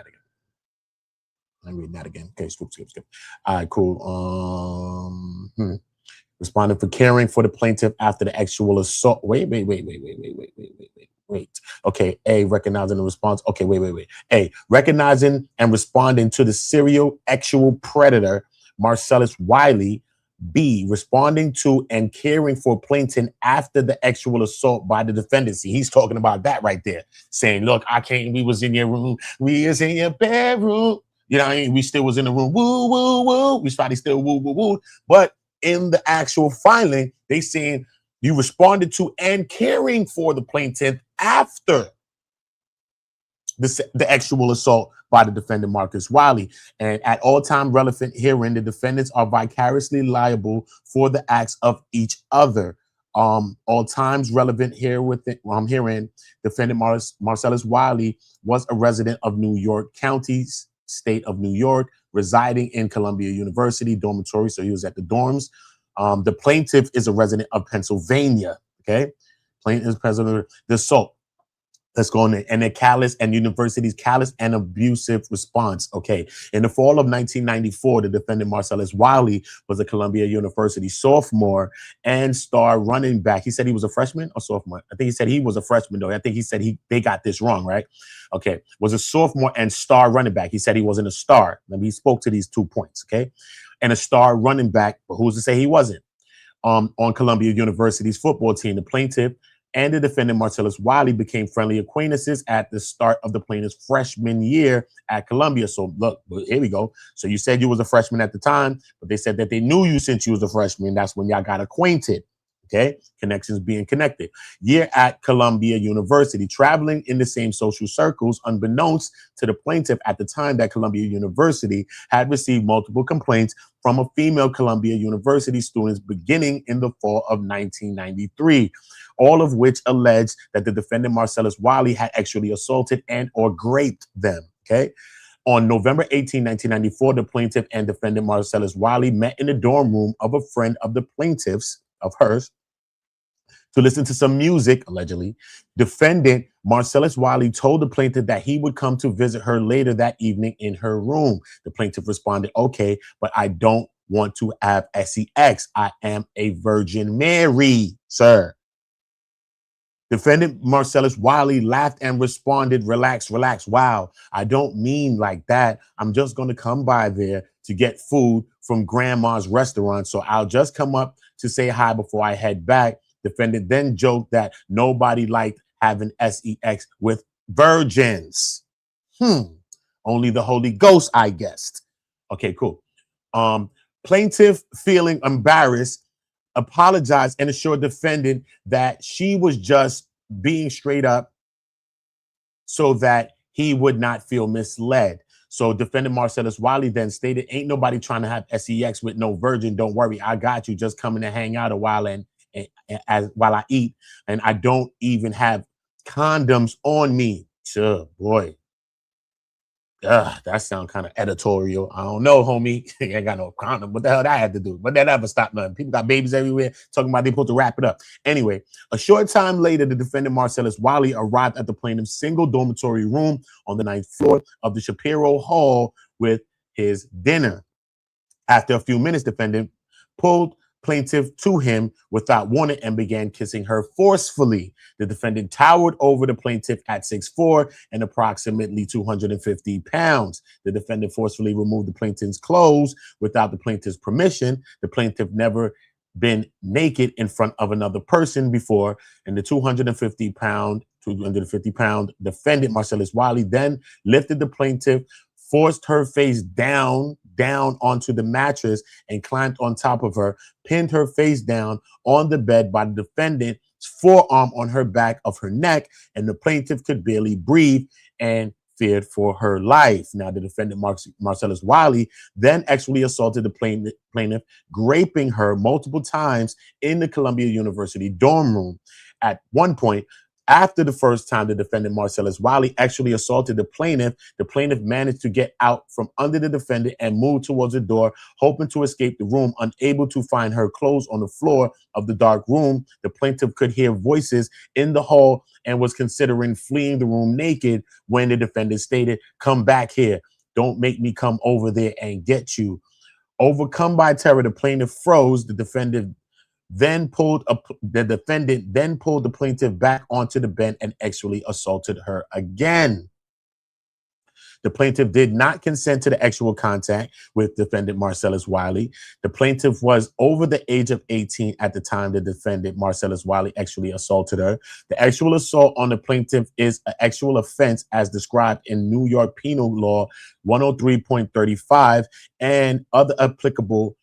Speaker 1: that again. Okay, skip. All right, cool. Responding for caring for the plaintiff after the actual assault. Wait. Okay, A, recognizing the response. Okay, wait. A, recognizing and responding to the serial actual predator, Marcellus Wiley. B, responding to and caring for plaintiff after the actual assault by the defendant. See, he's talking about that right there, saying, look, we was in your room. We was in your bedroom. You know what I mean? We still was in the room. Woo, woo, woo. We probably still woo, woo, woo. But in the actual filing, they saying you responded to and caring for the plaintiff after the actual assault by the defendant, Marcus Wiley. And at all time relevant herein, the defendants are vicariously liable for the acts of each other. All times relevant herein, defendant Marcellus Wiley was a resident of New York County, state of New York, residing in Columbia University dormitory. So he was at the dorms. The plaintiff is a resident of Pennsylvania. Okay, plaintiff is president of the assault. Let's go on there. And the callous and university's callous and abusive response. Okay. In the fall of 1994, the defendant Marcellus Wiley was a Columbia University sophomore and star running back. He said he was a freshman or sophomore. I think he said he was a freshman though. I think he said they got this wrong, right? Okay. Was a sophomore and star running back. He said he wasn't a star. Maybe he spoke to these 2 points. Okay. And a star running back, but who's to say he wasn't? On Columbia University's football team, the plaintiff and the defendant Marcellus Wiley became friendly acquaintances at the start of the plaintiff's freshman year at Columbia. So look, here we go. So you said you was a freshman at the time, but they said that they knew you since you was a freshman. That's when y'all got acquainted. Okay, connections being connected. Year at Columbia University, traveling in the same social circles, unbeknownst to the plaintiff at the time that Columbia University had received multiple complaints from a female Columbia University students beginning in the fall of 1993, all of which alleged that the defendant Marcellus Wiley had actually assaulted and or raped them. Okay. On November 18, 1994, the plaintiff and defendant Marcellus Wiley met in the dorm room of a friend of the plaintiff's, of hers, to listen to some music, allegedly. Defendant Marcellus Wiley told the plaintiff that he would come to visit her later that evening in her room. The plaintiff responded, okay, but I don't want to have sex. I am a Virgin Mary, sir. Defendant Marcellus Wiley laughed and responded, relax, relax. Wow, I don't mean like that. I'm just going to come by there to get food from grandma's restaurant. So I'll just come up to say hi before I head back. Defendant then joked that nobody liked having sex with virgins. Only the Holy Ghost, I guessed. Okay, cool. Plaintiff, feeling embarrassed, apologized and assured defendant that she was just being straight up so that he would not feel misled. So defendant Marcellus Wiley then stated, ain't nobody trying to have sex with no virgin. Don't worry, I got you. Just coming to hang out a while and while I eat, and I don't even have condoms on me. Sure, boy. That sounds kind of editorial. I don't know, homie. You ain't got no condom. What the hell that had to do? But that never stopped nothing. People got babies everywhere talking about they supposed to wrap it up. Anyway, a short time later, the defendant Marcellus Wiley arrived at the plaintiff's single dormitory room on the 9th floor of the Shapiro Hall with his dinner. After a few minutes, defendant pulled plaintiff to him without warning and began kissing her forcefully. The defendant towered over the plaintiff at 6'4" and approximately 250 pounds. The defendant forcefully removed the plaintiff's clothes without the plaintiff's permission. The plaintiff never been naked in front of another person before, and the 250 pound defendant Marcellus Wiley then lifted the plaintiff, forced her face down onto the mattress and climbed on top of her, pinned her face down on the bed by the defendant's forearm on her back of her neck, and the plaintiff could barely breathe and feared for her life. Now, the defendant Marcellus Wiley then actually assaulted the plaintiff, raping her multiple times in the Columbia University dorm room. At one point, after the first time the defendant Marcellus Wiley actually assaulted the plaintiff managed to get out from under the defendant and move towards the door, hoping to escape the room. Unable to find her clothes on the floor of the dark room, the plaintiff could hear voices in the hall and was considering fleeing the room naked when the defendant stated, "Come back here. Don't make me come over there and get you." Overcome by terror, the plaintiff froze. The defendant then pulled the plaintiff back onto the bed and actually assaulted her again. The plaintiff did not consent to the actual contact with defendant Marcellus Wiley. The plaintiff was over the age of 18 at the time the defendant Marcellus Wiley actually assaulted her. The actual assault on the plaintiff is an actual offense as described in New York Penal Law 103.35 and other applicable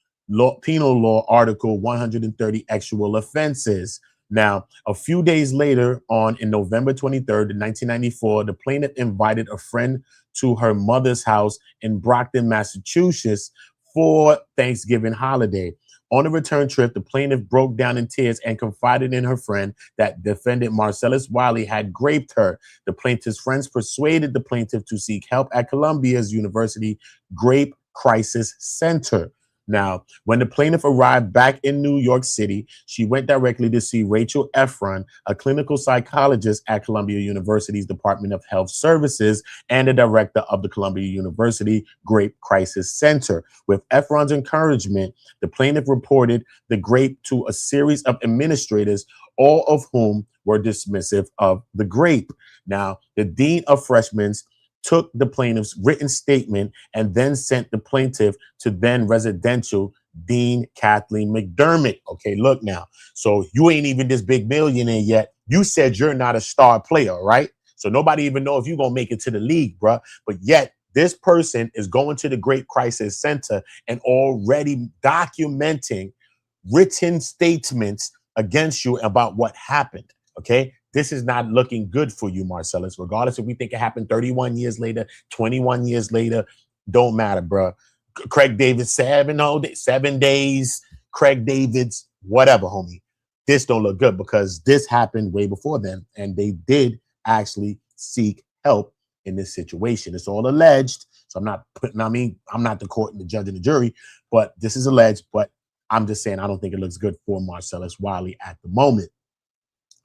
Speaker 1: penal law article 130 actual offenses. Now, a few days later in November 23rd, 1994, the plaintiff invited a friend to her mother's house in Brockton, Massachusetts for Thanksgiving holiday. On a return trip, the plaintiff broke down in tears and confided in her friend that defendant Marcellus Wiley had raped her. The plaintiff's friends persuaded the plaintiff to seek help at Columbia's University Rape Crisis Center. Now, when the plaintiff arrived back in New York City, she went directly to see Rachel Efron, a clinical psychologist at Columbia University's Department of Health Services and the director of the Columbia University Rape Crisis Center. With Efron's encouragement, the plaintiff reported the rape to a series of administrators, all of whom were dismissive of the rape. Now, the dean of freshmen took the plaintiff's written statement and then sent the plaintiff to then residential Dean Kathleen McDermott. Okay, look now. So you ain't even this big millionaire yet. You said you're not a star player, right? So nobody even know if you're going to make it to the league, bruh. But yet this person is going to the Rape Crisis Center and already documenting written statements against you about what happened. Okay, this is not looking good for you, Marcellus. Regardless if we think it happened 31 years later, 21 years later, don't matter, bro. Craig David, 7 days. Craig David's whatever, homie. This don't look good because this happened way before then, and they did actually seek help in this situation. It's all alleged, so I'm not putting. I mean, I'm not the court and the judge and the jury, but this is alleged. But I'm just saying I don't think it looks good for Marcellus Wiley at the moment.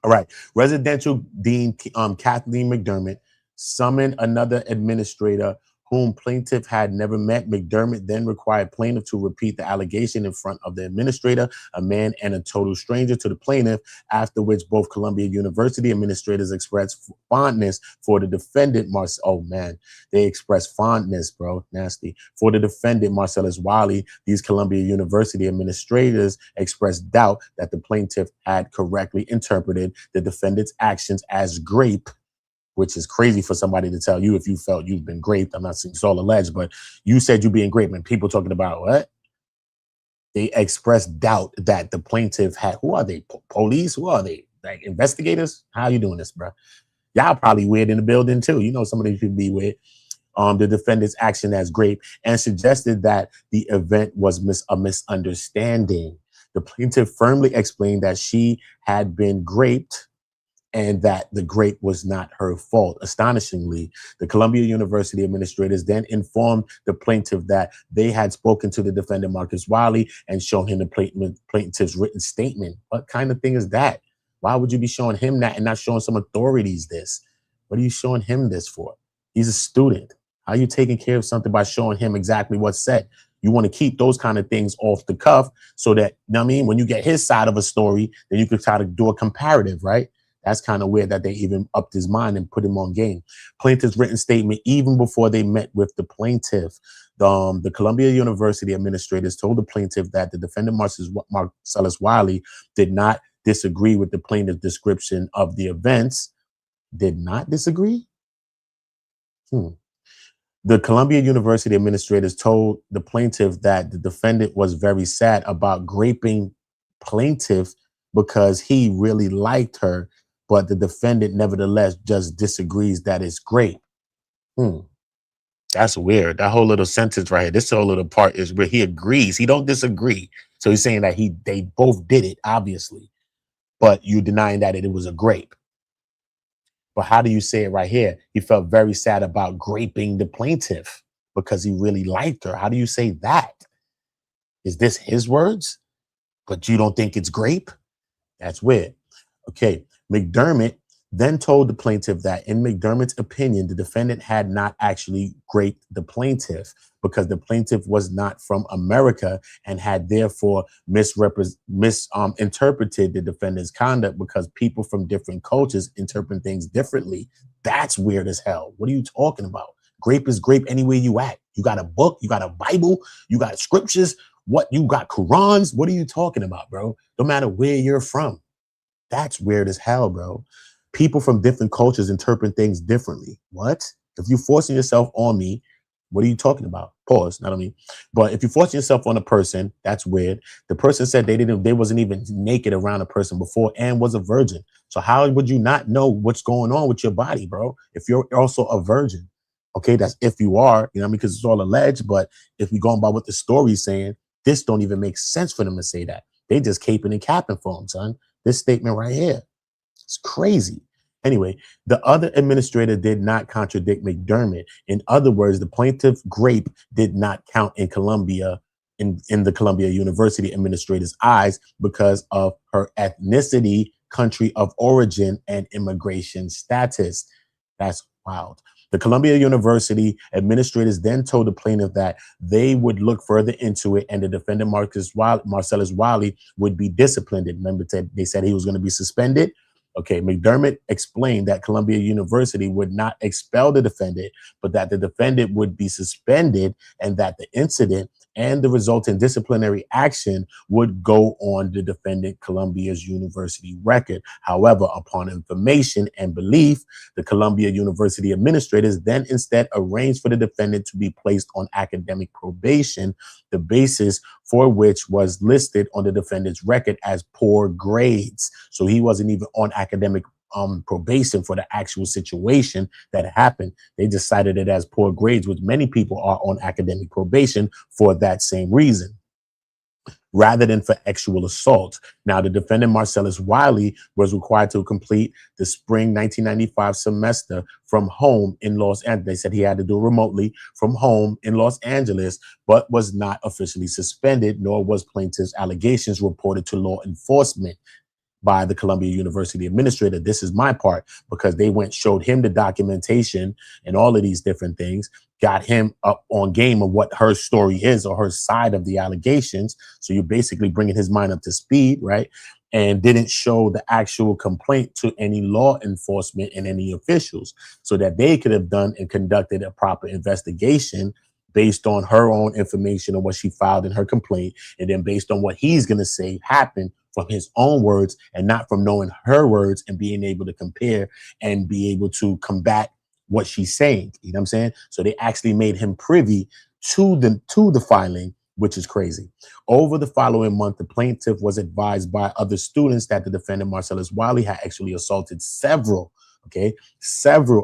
Speaker 1: All right, residential dean Kathleen McDermott summoned another administrator whom plaintiff had never met. McDermott then required plaintiff to repeat the allegation in front of the administrator, a man and a total stranger to the plaintiff, after which both Columbia University administrators expressed fondness for the defendant, they expressed fondness, bro, nasty, for the defendant, Marcellus Wiley. These Columbia University administrators expressed doubt that the plaintiff had correctly interpreted the defendant's actions as grape, which is crazy for somebody to tell you if you felt you've been raped. I'm not saying it's all alleged, but you said you being raped, and people talking about what? They expressed doubt that the plaintiff had, who are they? Police? Who are they? Like investigators? How you doing this, bro? Y'all probably weird in the building too. You know, some of these people be weird. The defendant's action as grape and suggested that the event was a misunderstanding. The plaintiff firmly explained that she had been raped and that the grape was not her fault. Astonishingly, the Columbia University administrators then informed the plaintiff that they had spoken to the defendant, Marcus Wiley, and shown him the plaintiff's written statement. What kind of thing is that? Why would you be showing him that and not showing some authorities this? What are you showing him this for? He's a student. How are you taking care of something by showing him exactly what's said? You want to keep those kind of things off the cuff so that, you know what I mean, when you get his side of a story, then you could try to do a comparative, right? That's kind of weird that they even upped his mind and put him on game. Plaintiff's written statement, even before they met with the plaintiff, the Columbia University administrators told the plaintiff that the defendant, Marcellus Wiley, did not disagree with the plaintiff's description of the events. Did not disagree? The Columbia University administrators told the plaintiff that the defendant was very sad about graping plaintiff because he really liked her, but the defendant nevertheless just disagrees that it's grape. That's weird. That whole little sentence right here, this whole little part is where he agrees. He don't disagree. So he's saying that they both did it, obviously, but you denying that it was a grape. But how do you say it right here? He felt very sad about graping the plaintiff because he really liked her. How do you say that? Is this his words? But you don't think it's grape? That's weird. Okay. McDermott then told the plaintiff that in McDermott's opinion, the defendant had not actually graped the plaintiff because the plaintiff was not from America and had therefore misinterpreted the defendant's conduct because people from different cultures interpret things differently. That's weird as hell. What are you talking about? Grape is grape anywhere you at. You got a book, you got a Bible, you got scriptures. What, you got Qurans? What are you talking about, bro? No matter where you're from. That's weird as hell, bro. People from different cultures interpret things differently. What? If you're forcing yourself on me, what are you talking about? Pause, not on me. But if you're forcing yourself on a person, that's weird. The person said they wasn't even naked around a person before and was a virgin. So how would you not know what's going on with your body, bro? If you're also a virgin. Okay, that's if you are, you know what I mean? Because it's all alleged, but if we're going by what the story's saying, this don't even make sense for them to say that. They just caping and capping for him, son. This statement right here. It's crazy. Anyway, the other administrator did not contradict McDermott. In other words, the plaintiff grape did not count in Columbia, in the Columbia University administrator's eyes because of her ethnicity, country of origin, and immigration status. That's wild. The Columbia University administrators then told the plaintiff that they would look further into it and the defendant Marcellus Wiley would be disciplined. Remember, they said he was going to be suspended. Okay, McDermott explained that Columbia University would not expel the defendant, but that the defendant would be suspended and that the incident and the resulting disciplinary action would go on the defendant Columbia's university record. However, upon information and belief, the Columbia University administrators then instead arranged for the defendant to be placed on academic probation, the basis for which was listed on the defendant's record as poor grades. So he wasn't even on academic probation for the actual situation that happened. They decided it as poor grades, which many people are on academic probation for that same reason, rather than for actual assault. Now, the defendant Marcellus Wiley was required to complete the spring 1995 semester from home in Los Angeles. They said he had to do it remotely from home in Los Angeles, but was not officially suspended, nor was plaintiff's allegations reported to law enforcement by the Columbia University administrator. This is my part, because they showed him the documentation and all of these different things, got him up on game of what her story is or her side of the allegations. So you're basically bringing his mind up to speed, right? And didn't show the actual complaint to any law enforcement and any officials so that they could have done and conducted a proper investigation based on her own information or what she filed in her complaint. And then based on what he's going to say happened from his own words and not from knowing her words and being able to compare and be able to combat what she's saying. You know what I'm saying? So they actually made him privy to the filing, which is crazy. Over the following month, the plaintiff was advised by other students that the defendant Marcellus Wiley had actually assaulted several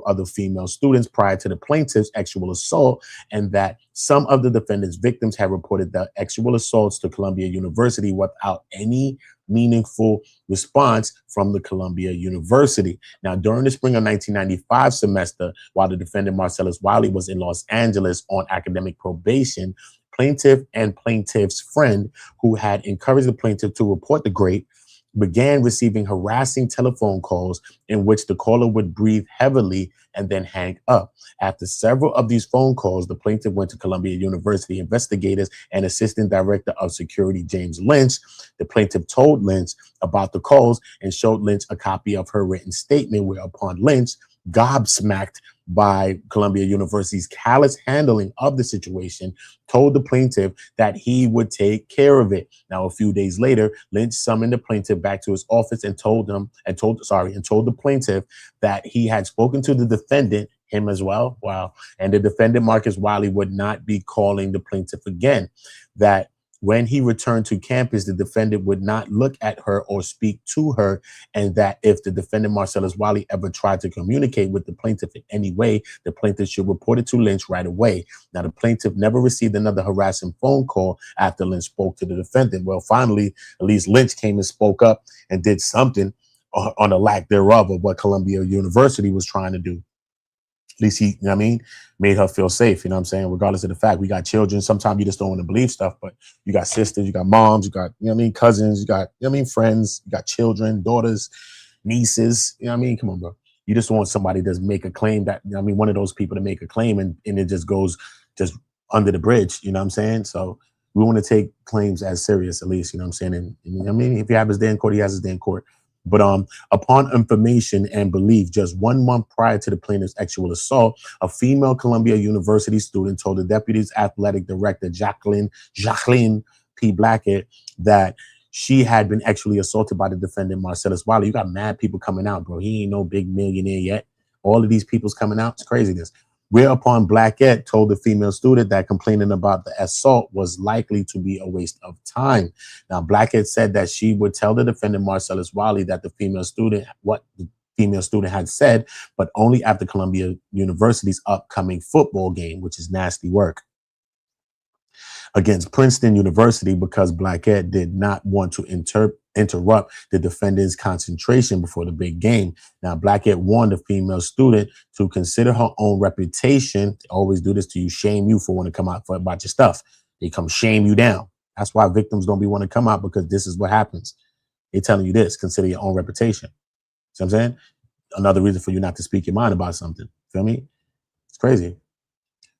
Speaker 1: other female students prior to the plaintiff's actual assault, and that some of the defendant's victims had reported the actual assaults to Columbia University without any meaningful response from the Columbia University. Now, during the spring of 1995 semester, while the defendant Marcellus Wiley was in Los Angeles on academic probation, plaintiff and plaintiff's friend, who had encouraged the plaintiff to report the grade, began receiving harassing telephone calls in which the caller would breathe heavily and then hang up. After several of these phone calls, the plaintiff went to Columbia University investigators and Assistant Director of Security James Lynch. The plaintiff told Lynch about the calls and showed Lynch a copy of her written statement, whereupon Lynch, gobsmacked by Columbia University's callous handling of the situation, told the plaintiff that he would take care of it. Now, a few days later, Lynch summoned the plaintiff back to his office and told the plaintiff that he had spoken to the defendant, him as well. Wow. And the defendant, Marcus Wiley, would not be calling the plaintiff again. That when he returned to campus, the defendant would not look at her or speak to her, and that if the defendant Marcellus Wiley ever tried to communicate with the plaintiff in any way, the plaintiff should report it to Lynch right away. Now, the plaintiff never received another harassing phone call after Lynch spoke to the defendant. Well, finally, at least Lynch came and spoke up and did something on the lack thereof of what Columbia University was trying to do. At least he, you know what I mean, made her feel safe, you know what I'm saying? Regardless of the fact we got children, sometimes you just don't want to believe stuff, but you got sisters, you got moms, you got, you know what I mean, cousins, you got, you know what I mean, friends, you got children, daughters, nieces, you know what I mean? Come on, bro. You just want somebody to make a claim that, you know what I mean, one of those people to make a claim and it just goes just under the bridge, you know what I'm saying? So we want to take claims as serious, at least, you know what I'm saying? And you know what I mean, if he has his day in court, he has his day in court. But upon information and belief, just 1 month prior to the plaintiff's actual assault, a female Columbia University student told the deputy's athletic director, Jacqueline P. Blackett, that she had been actually assaulted by the defendant, Marcellus Wiley. You got mad people coming out, bro. He ain't no big millionaire yet. All of these people's coming out. It's craziness. Whereupon Blackett told the female student that complaining about the assault was likely to be a waste of time. Now, Blackett said that she would tell the defendant, Marcellus Wiley, that the female student had said, but only after Columbia University's upcoming football game, which is nasty work, against Princeton University, because Blackett did not want to interrupt the defendant's concentration before the big game. Now, Blackett warned the female student to consider her own reputation. They always do this to you, shame you for wanting to come out about your stuff. They come shame you down. That's why victims don't be want to come out, because this is what happens. They're telling you this, consider your own reputation. See what I'm saying? Another reason for you not to speak your mind about something. Feel me? It's crazy.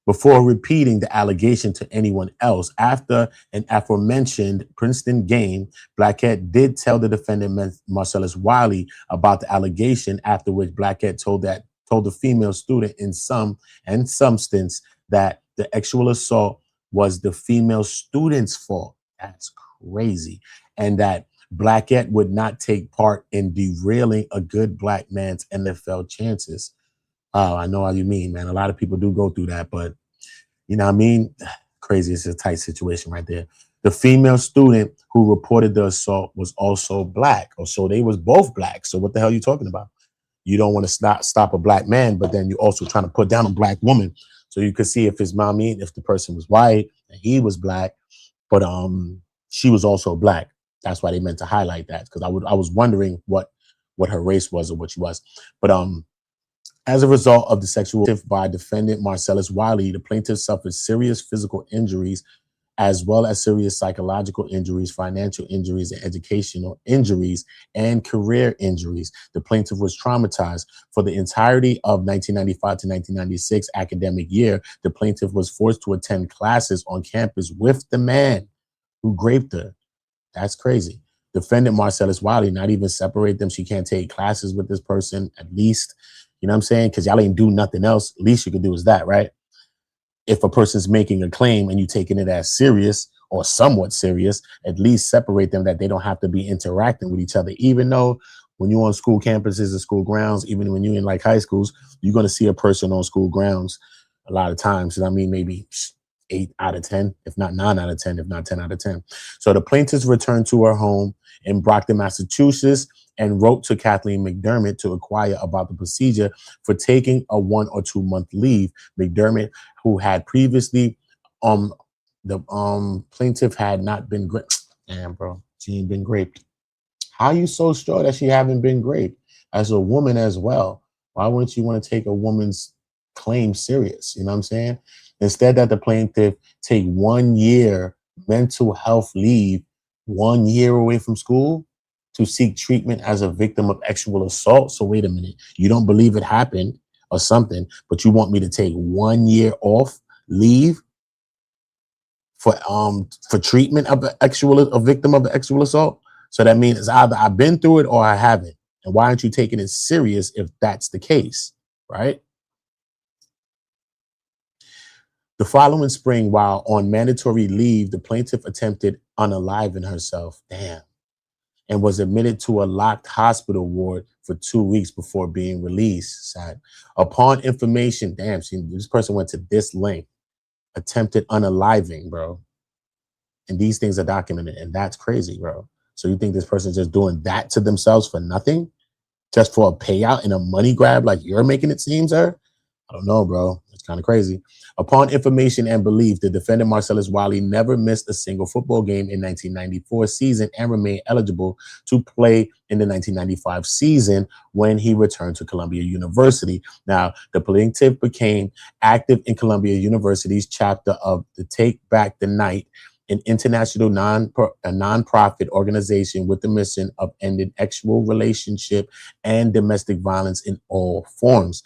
Speaker 1: Before repeating the allegation to anyone else, after an aforementioned Princeton game, Blackett did tell the defendant, Marcellus Wiley, about the allegation, after which Blackett told the female student in some substance that the actual assault was the female student's fault. That's crazy. And that Blackette would not take part in derailing a good black man's NFL chances. Oh, I know how you mean, man. A lot of people do go through that, but you know what I mean? Crazy. It's a tight situation right there. The female student who reported the assault was also black. Or so they was both black. So what the hell are you talking about? You don't want to stop a black man, but then you're also trying to put down a black woman. So you could see if his mommy, if the person was white and he was black, but she was also black. That's why they meant to highlight that, because I was wondering what her race was or what she was. But as a result of the sexual assault by defendant Marcellus Wiley, the plaintiff suffered serious physical injuries as well as serious psychological injuries, financial injuries, and educational injuries, and career injuries. The plaintiff was traumatized. For the entirety of 1995 to 1996 academic year, the plaintiff was forced to attend classes on campus with the man who raped her. That's crazy. Defendant Marcellus Wiley, not even separate them. She can't take classes with this person, at least. You know what I'm saying? Because y'all ain't do nothing else. Least you can do is that, right? If a person's making a claim and you taking it as serious or somewhat serious, at least separate them, that they don't have to be interacting with each other. Even though when you're on school campuses and school grounds, even when you're in like high schools, you're going to see a person on school grounds a lot of times. I mean, maybe 8 out of 10, if not 9 out of 10, if not 10 out of 10. So the plaintiff returned to her home in Brockton, Massachusetts, and wrote to Kathleen McDermott to inquire about the procedure for taking a 1 or 2 month leave. McDermott, who had previously, the plaintiff had not been raped. Damn, bro, she ain't been raped. How you so sure that she haven't been raped as a woman as well? Why wouldn't you want to take a woman's claim serious? You know what I'm saying? Instead, that the plaintiff take 1 year mental health leave, 1 year away from school to seek treatment as a victim of sexual assault. So wait a minute, you don't believe it happened or something, but you want me to take 1 year off leave for treatment of a victim of sexual assault? So that means either I've been through it or I haven't. And why aren't you taking it serious if that's the case, right? The following spring, while on mandatory leave, the plaintiff attempted unaliving herself. Damn. And was admitted to a locked hospital ward for 2 weeks before being released. Sad. Upon information, damn, this person went to this length, attempted unaliving, bro. And these things are documented, and that's crazy, bro. So you think this person's just doing that to themselves for nothing? Just for a payout and a money grab like you're making it seem, sir? I don't know, bro. It's kind of crazy. Upon information and belief, the defendant Marcellus Wiley never missed a single football game in 1994 season and remained eligible to play in the 1995 season when he returned to Columbia University. Now, the plaintiff became active in Columbia University's chapter of the Take Back the Night, an international nonprofit organization with the mission of ending sexual relationship and domestic violence in all forms.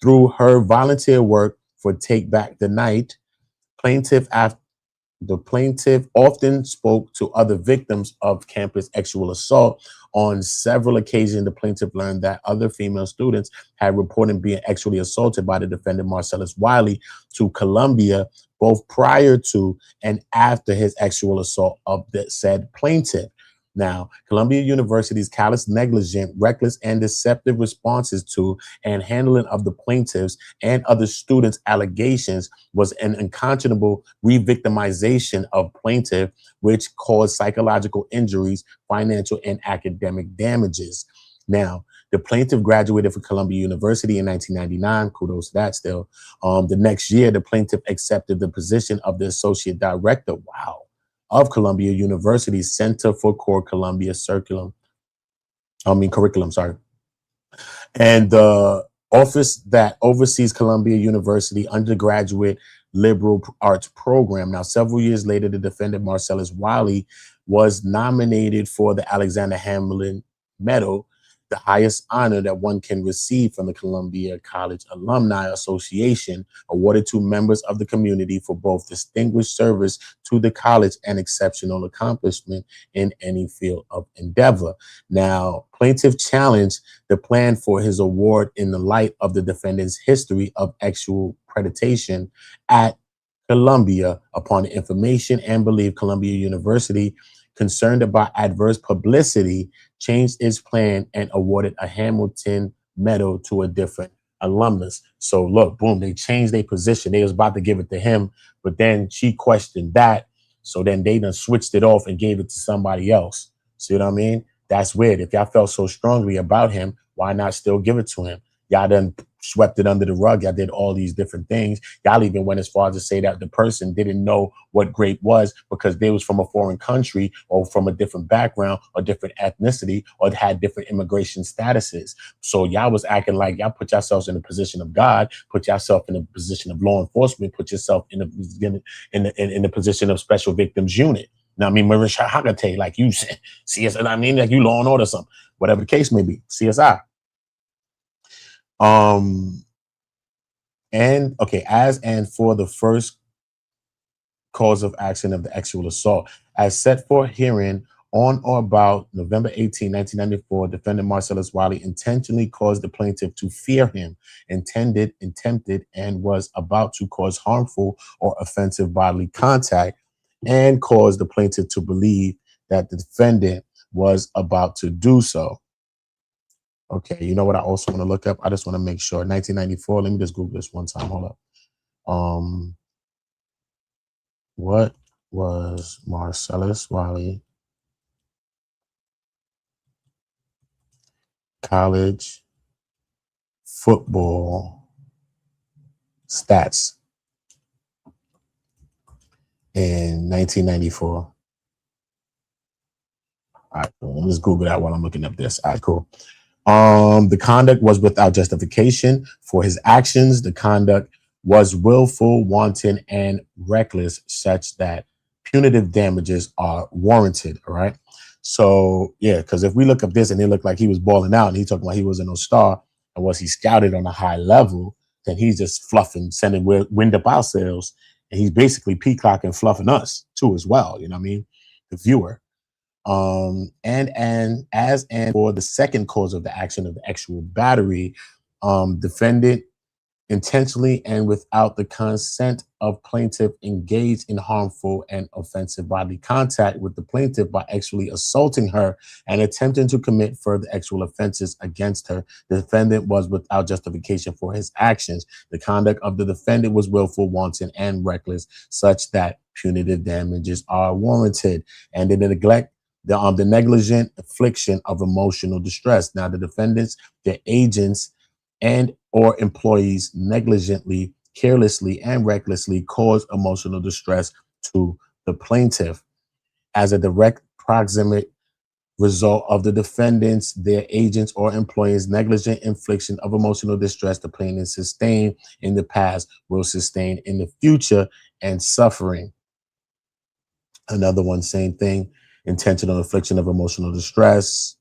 Speaker 1: Through her volunteer work for Take Back the Night, the plaintiff often spoke to other victims of campus sexual assault. On several occasions, the plaintiff learned that other female students had reported being sexually assaulted by the defendant Marcellus Wiley to Columbia, both prior to and after his sexual assault of the said plaintiff. Now, Columbia University's callous, negligent, reckless, and deceptive responses to and handling of the plaintiffs and other students' allegations was an unconscionable re-victimization of plaintiff, which caused psychological injuries, financial, and academic damages. Now, the plaintiff graduated from Columbia University in 1999. Kudos to that still. The next year, the plaintiff accepted the position of the associate director. Wow. Of Columbia University's Center for Core Columbia Curriculum, and the office that oversees Columbia University undergraduate liberal arts program. Now, several years later, the defendant Marcellus Wiley was nominated for the Alexander Hamilton Medal, the highest honor that one can receive from the Columbia College Alumni Association, awarded to members of the community for both distinguished service to the college and exceptional accomplishment in any field of endeavor. Now, plaintiff challenged the plan for his award in the light of the defendant's history of sexual predation at Columbia upon the information and believed Columbia University, concerned about adverse publicity, changed its plan and awarded a Hamilton Medal to a different alumnus. So look, boom, they changed their position. They was about to give it to him, but then she questioned that. So then they done switched it off and gave it to somebody else. See what I mean? That's weird. If y'all felt so strongly about him, why not still give it to him? Y'all done swept it under the rug. Y'all did all these different things. Y'all even went as far as to say that the person didn't know what grape was because they was from a foreign country or from a different background or different ethnicity or had different immigration statuses. So y'all was acting like y'all put yourselves in the position of God, put yourself in the position of law enforcement, put yourself in the position of special victims unit. Now, I mean, Marisha Hagate, like you said, CSI, I mean, like you law and order something, whatever the case may be, CSI. And okay, as and for the first cause of action of the sexual assault, as set for herein on or about November 18, 1994, defendant Marcellus Wiley intentionally caused the plaintiff to fear him, intended, and was about to cause harmful or offensive bodily contact, and caused the plaintiff to believe that the defendant was about to do so. Okay, you know what I also want to look up? I just want to make sure. 1994, let me just Google this one time. Hold up. What was Marcellus Wiley college football stats in 1994? All right, cool. Let me just Google that while I'm looking up this. All right, cool. The conduct was without justification for his actions. The conduct was willful, wanton, and reckless, such that punitive damages are warranted. All right. So yeah, because if we look up this and it looked like he was balling out and he talking about he wasn't no star and was he scouted on a high level, then he's just fluffing, sending wind up our sails, and he's basically peacocking, fluffing us too as well. You know what I mean? The viewer. And as and for the second cause of the action of the actual battery, defendant intentionally and without the consent of plaintiff engaged in harmful and offensive bodily contact with the plaintiff by actually assaulting her and attempting to commit further actual offenses against her. The defendant was without justification for his actions. The conduct of the defendant was willful, wanton, and reckless, such that punitive damages are warranted. And the neglect, the negligent infliction of emotional distress. Now, the defendants, their agents, and or employees negligently, carelessly, and recklessly cause emotional distress to the plaintiff as a direct proximate result of the defendants, their agents, or employees' negligent infliction of emotional distress the plaintiff sustained in the past will sustain in the future, and suffering. Another one, same thing, intentional infliction of emotional distress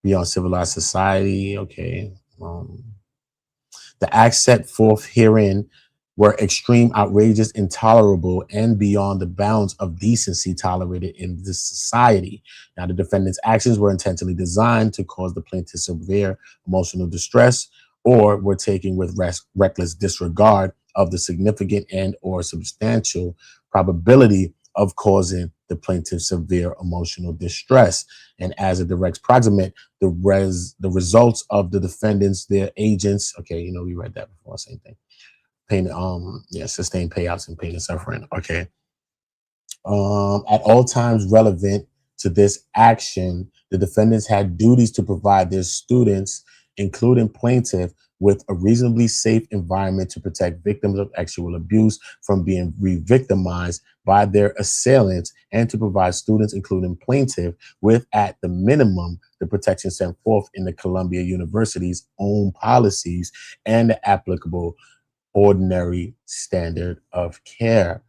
Speaker 1: beyond civilized society. Okay. The acts set forth herein were extreme, outrageous, intolerable, and beyond the bounds of decency tolerated in this society. Now, the defendant's actions were intentionally designed to cause the plaintiff severe emotional distress, or were taken with reckless disregard of the significant and or substantial probability of causing the plaintiff severe emotional distress. And as a direct proximate, the results of the defendants, their agents, okay, you know, we read that before, same thing. Pain, sustained payouts and pain and suffering. Okay. At all times relevant to this action, the defendants had duties to provide their students, including plaintiff, with a reasonably safe environment to protect victims of sexual abuse from being re-victimized by their assailants, and to provide students, including plaintiff, with, at the minimum, the protection set forth in the Columbia University's own policies and the applicable ordinary standard of care.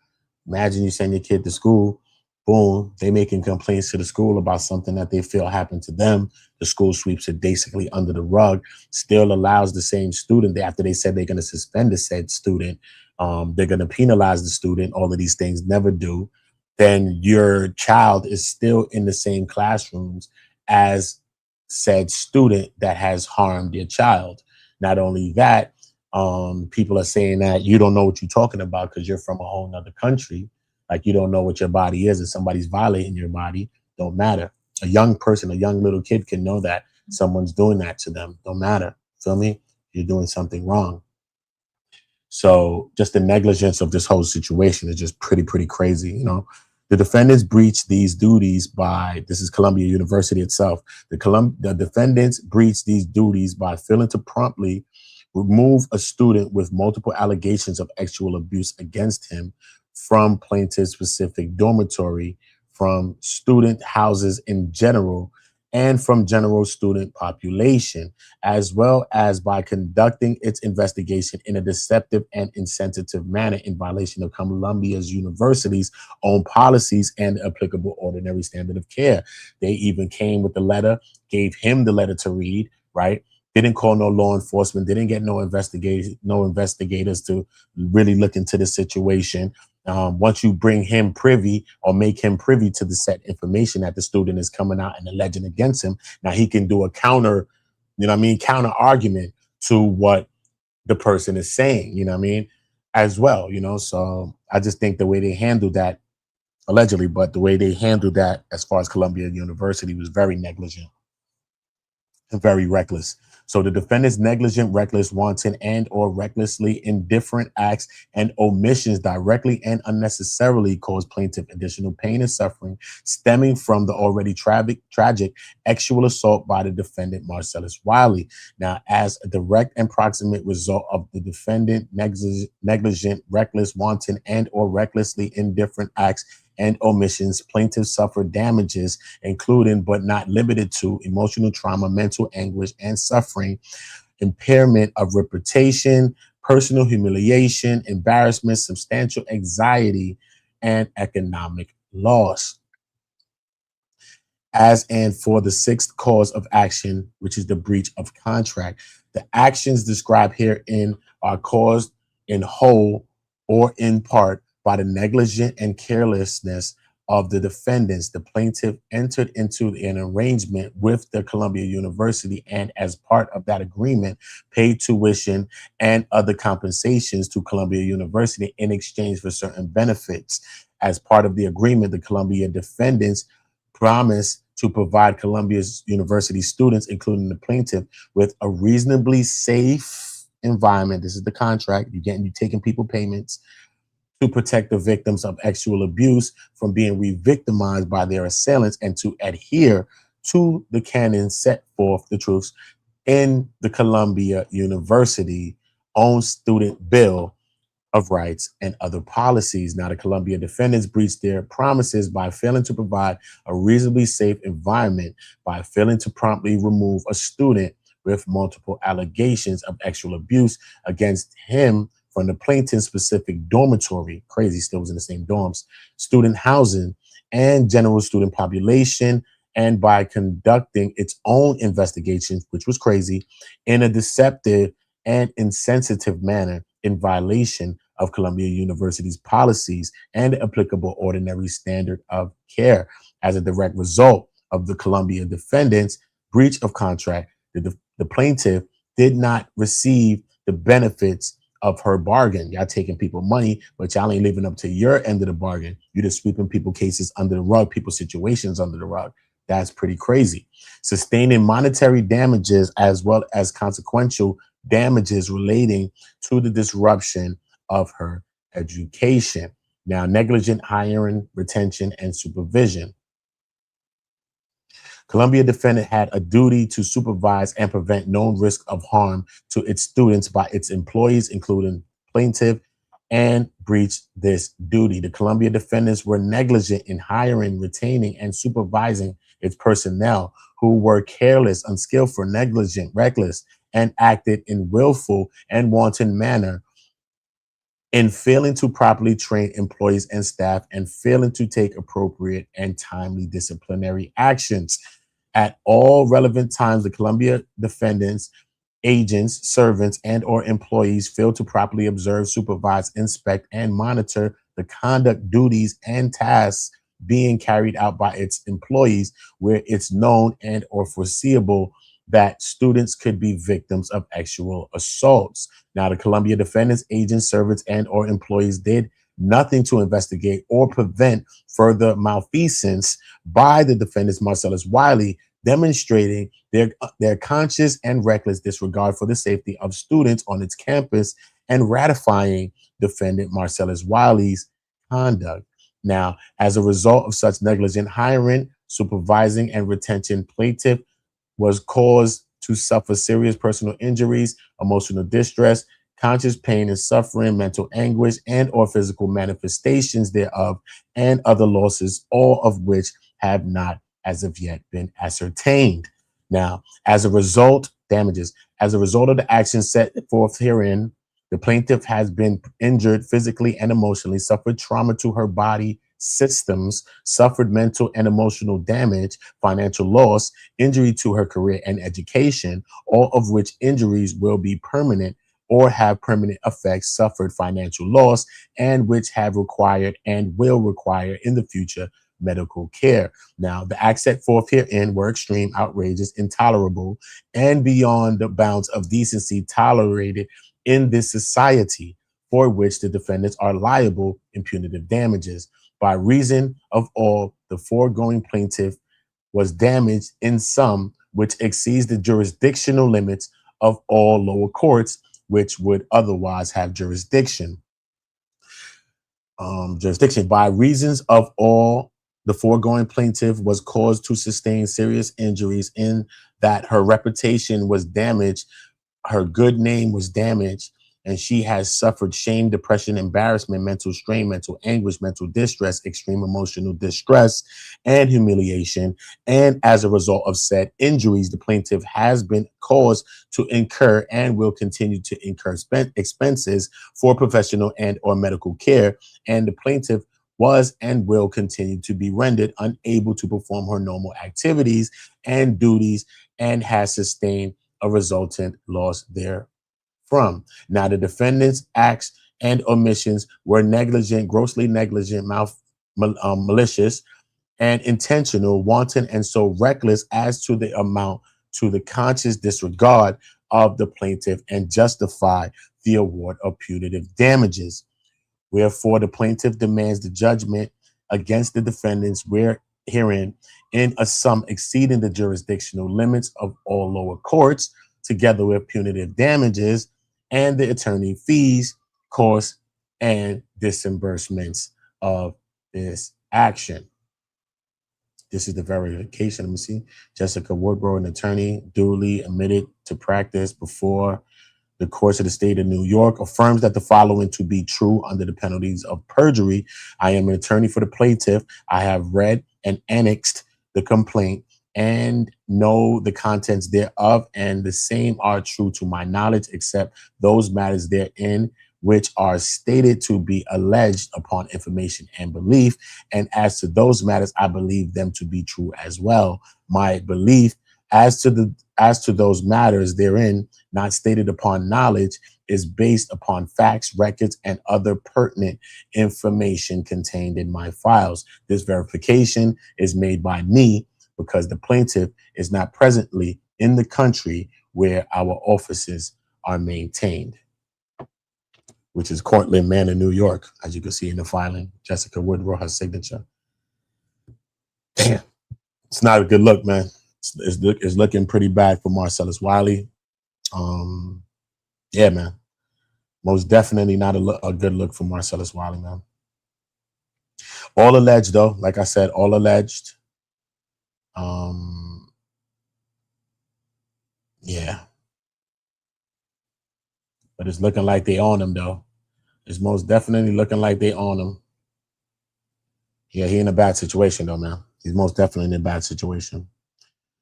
Speaker 1: Imagine you send your kid to school, boom, they making complaints to the school about something that they feel happened to them. The school sweeps it basically under the rug, still allows the same student, after they said they're going to suspend the said student, they're going to penalize the student, all of these things never do. Then your child is still in the same classrooms as said student that has harmed your child. Not only that, People are saying that you don't know what you're talking about because you're from a whole nother country. Like you don't know what your body is. If somebody's violating your body, don't matter. A young person, a young little kid can know that someone's doing that to them. Don't matter. Feel me? You're doing something wrong. So just the negligence of this whole situation is just pretty crazy. You know, the defendants breached these duties by, this is Columbia University itself. The defendants breached these duties by failing to promptly remove a student with multiple allegations of sexual abuse against him from plaintiff specific dormitory, from student houses in general, and from general student population, as well as by conducting its investigation in a deceptive and insensitive manner in violation of Columbia's university's own policies and applicable ordinary standard of care. They even came with the letter, gave him the letter to read, right? Didn't call no law enforcement, didn't get no investigators to really look into the situation. Once you bring him privy or make him privy to the set information that the student is coming out and alleging against him, now he can do a counter, counter argument to what the person is saying, as well, So I just think the way they handled that, allegedly, but the way they handled that as far as Columbia University was very negligent and very reckless. So the defendant's negligent, reckless, wanton, and or recklessly indifferent acts and omissions directly and unnecessarily cause plaintiff additional pain and suffering stemming from the already tragic sexual assault by the defendant, Marcellus Wiley. Now, as a direct and proximate result of the defendant negligent, reckless, wanton, and or recklessly indifferent acts and omissions, plaintiffs suffered damages, including but not limited to emotional trauma, mental anguish and suffering, impairment of reputation, personal humiliation, embarrassment, substantial anxiety, and economic loss. As and for the sixth cause of action, which is the breach of contract, the actions described herein are caused in whole or in part by the negligence and carelessness of the defendants. The plaintiff entered into an arrangement with the Columbia University and as part of that agreement paid tuition and other compensations to Columbia University in exchange for certain benefits. As part of the agreement, the Columbia defendants promised to provide Columbia University students, including the plaintiff, with a reasonably safe environment. This is the contract. You're taking people payments to protect the victims of sexual abuse from being re-victimized by their assailants and to adhere to the canons set forth the truths in the Columbia University own student bill of rights and other policies. Now, the Columbia defendants breached their promises by failing to provide a reasonably safe environment, by failing to promptly remove a student with multiple allegations of sexual abuse against him from the plaintiff specific dormitory, crazy, still was in the same dorms, student housing, and general student population, and by conducting its own investigation, which was crazy, in a deceptive and insensitive manner in violation of Columbia University's policies and applicable ordinary standard of care. As a direct result of the Columbia defendants' breach of contract, the plaintiff did not receive the benefits of her bargain. Y'all taking people money, but y'all ain't living up to your end of the bargain. You're just sweeping people cases under the rug, people's situations under the rug. That's pretty crazy. Sustaining monetary damages as well as consequential damages relating to the disruption of her education. Now, negligent hiring, retention, and supervision. Columbia defendant had a duty to supervise and prevent known risk of harm to its students by its employees, including plaintiff, and breached this duty. The Columbia defendants were negligent in hiring, retaining, and supervising its personnel who were careless, unskillful, negligent, reckless, and acted in willful and wanton manner in failing to properly train employees and staff and failing to take appropriate and timely disciplinary actions. At all relevant times, the Columbia defendants, agents, servants, and or employees failed to properly observe, supervise, inspect, and monitor the conduct, duties, and tasks being carried out by its employees where it's known and or foreseeable that students could be victims of sexual assaults. Now, the Columbia defendants, agents, servants, and or employees did nothing to investigate or prevent further malfeasance by the defendants, Marcellus Wiley, demonstrating their conscious and reckless disregard for the safety of students on its campus and ratifying defendant Marcellus Wiley's conduct. Now, as a result of such negligent hiring, supervising, and retention, plaintiff was caused to suffer serious personal injuries, emotional distress, conscious pain and suffering, mental anguish, and or physical manifestations thereof, and other losses, all of which have not as of yet been ascertained. Now, as a result, damages. As a result of the actions set forth herein, the plaintiff has been injured physically and emotionally, suffered trauma to her body systems, suffered mental and emotional damage, financial loss, injury to her career and education, all of which injuries will be permanent or have permanent effects, suffered financial loss, and which have required and will require in the future medical care. Now, the acts set forth herein were extreme, outrageous, intolerable, and beyond the bounds of decency tolerated in this society, for which the defendants are liable in punitive damages. By reason of all, the foregoing plaintiff was damaged in sum which exceeds the jurisdictional limits of all lower courts, which would otherwise have jurisdiction. By reasons of all, the foregoing plaintiff was caused to sustain serious injuries in that her reputation was damaged, her good name was damaged, and she has suffered shame, depression, embarrassment, mental strain, mental anguish, mental distress, extreme emotional distress, and humiliation. And as a result of said injuries, the plaintiff has been caused to incur and will continue to incur expenses for professional and or medical care. And the plaintiff was and will continue to be rendered unable to perform her normal activities and duties and has sustained a resultant loss therefrom. Now, the defendant's acts and omissions were negligent, grossly negligent, malicious, and intentional, wanton, and so reckless as to the amount to the conscious disregard of the plaintiff and justify the award of punitive damages. Wherefore, the plaintiff demands the judgment against the defendants herein in a sum exceeding the jurisdictional limits of all lower courts, together with punitive damages and the attorney fees, costs, and disbursements of this action. This is the verification. Let me see. Jessica Woodrow, an attorney duly admitted to practice before the courts of the state of New York, affirms that the following to be true under the penalties of perjury. I am an attorney for the plaintiff. I have read and annexed the complaint and know the contents thereof, and the same are true to my knowledge, except those matters therein which are stated to be alleged upon information and belief. And as to those matters, I believe them to be true as well. My belief as to those matters therein not stated upon knowledge is based upon facts, records, and other pertinent information contained in my files. This verification is made by me because the plaintiff is not presently in the country where our offices are maintained, which is Cortland Manor, New York, as you can see in the filing. Jessica Woodrow, her signature. Damn, it's not a good look, man. It's looking pretty bad for Marcellus Wiley. Yeah, man. Most definitely not a good look for Marcellus Wiley, man. All alleged, though. Like I said, all alleged. Yeah. But it's looking like they own him, though. It's most definitely looking like they own him. Yeah, he in a bad situation, though, man. He's most definitely in a bad situation.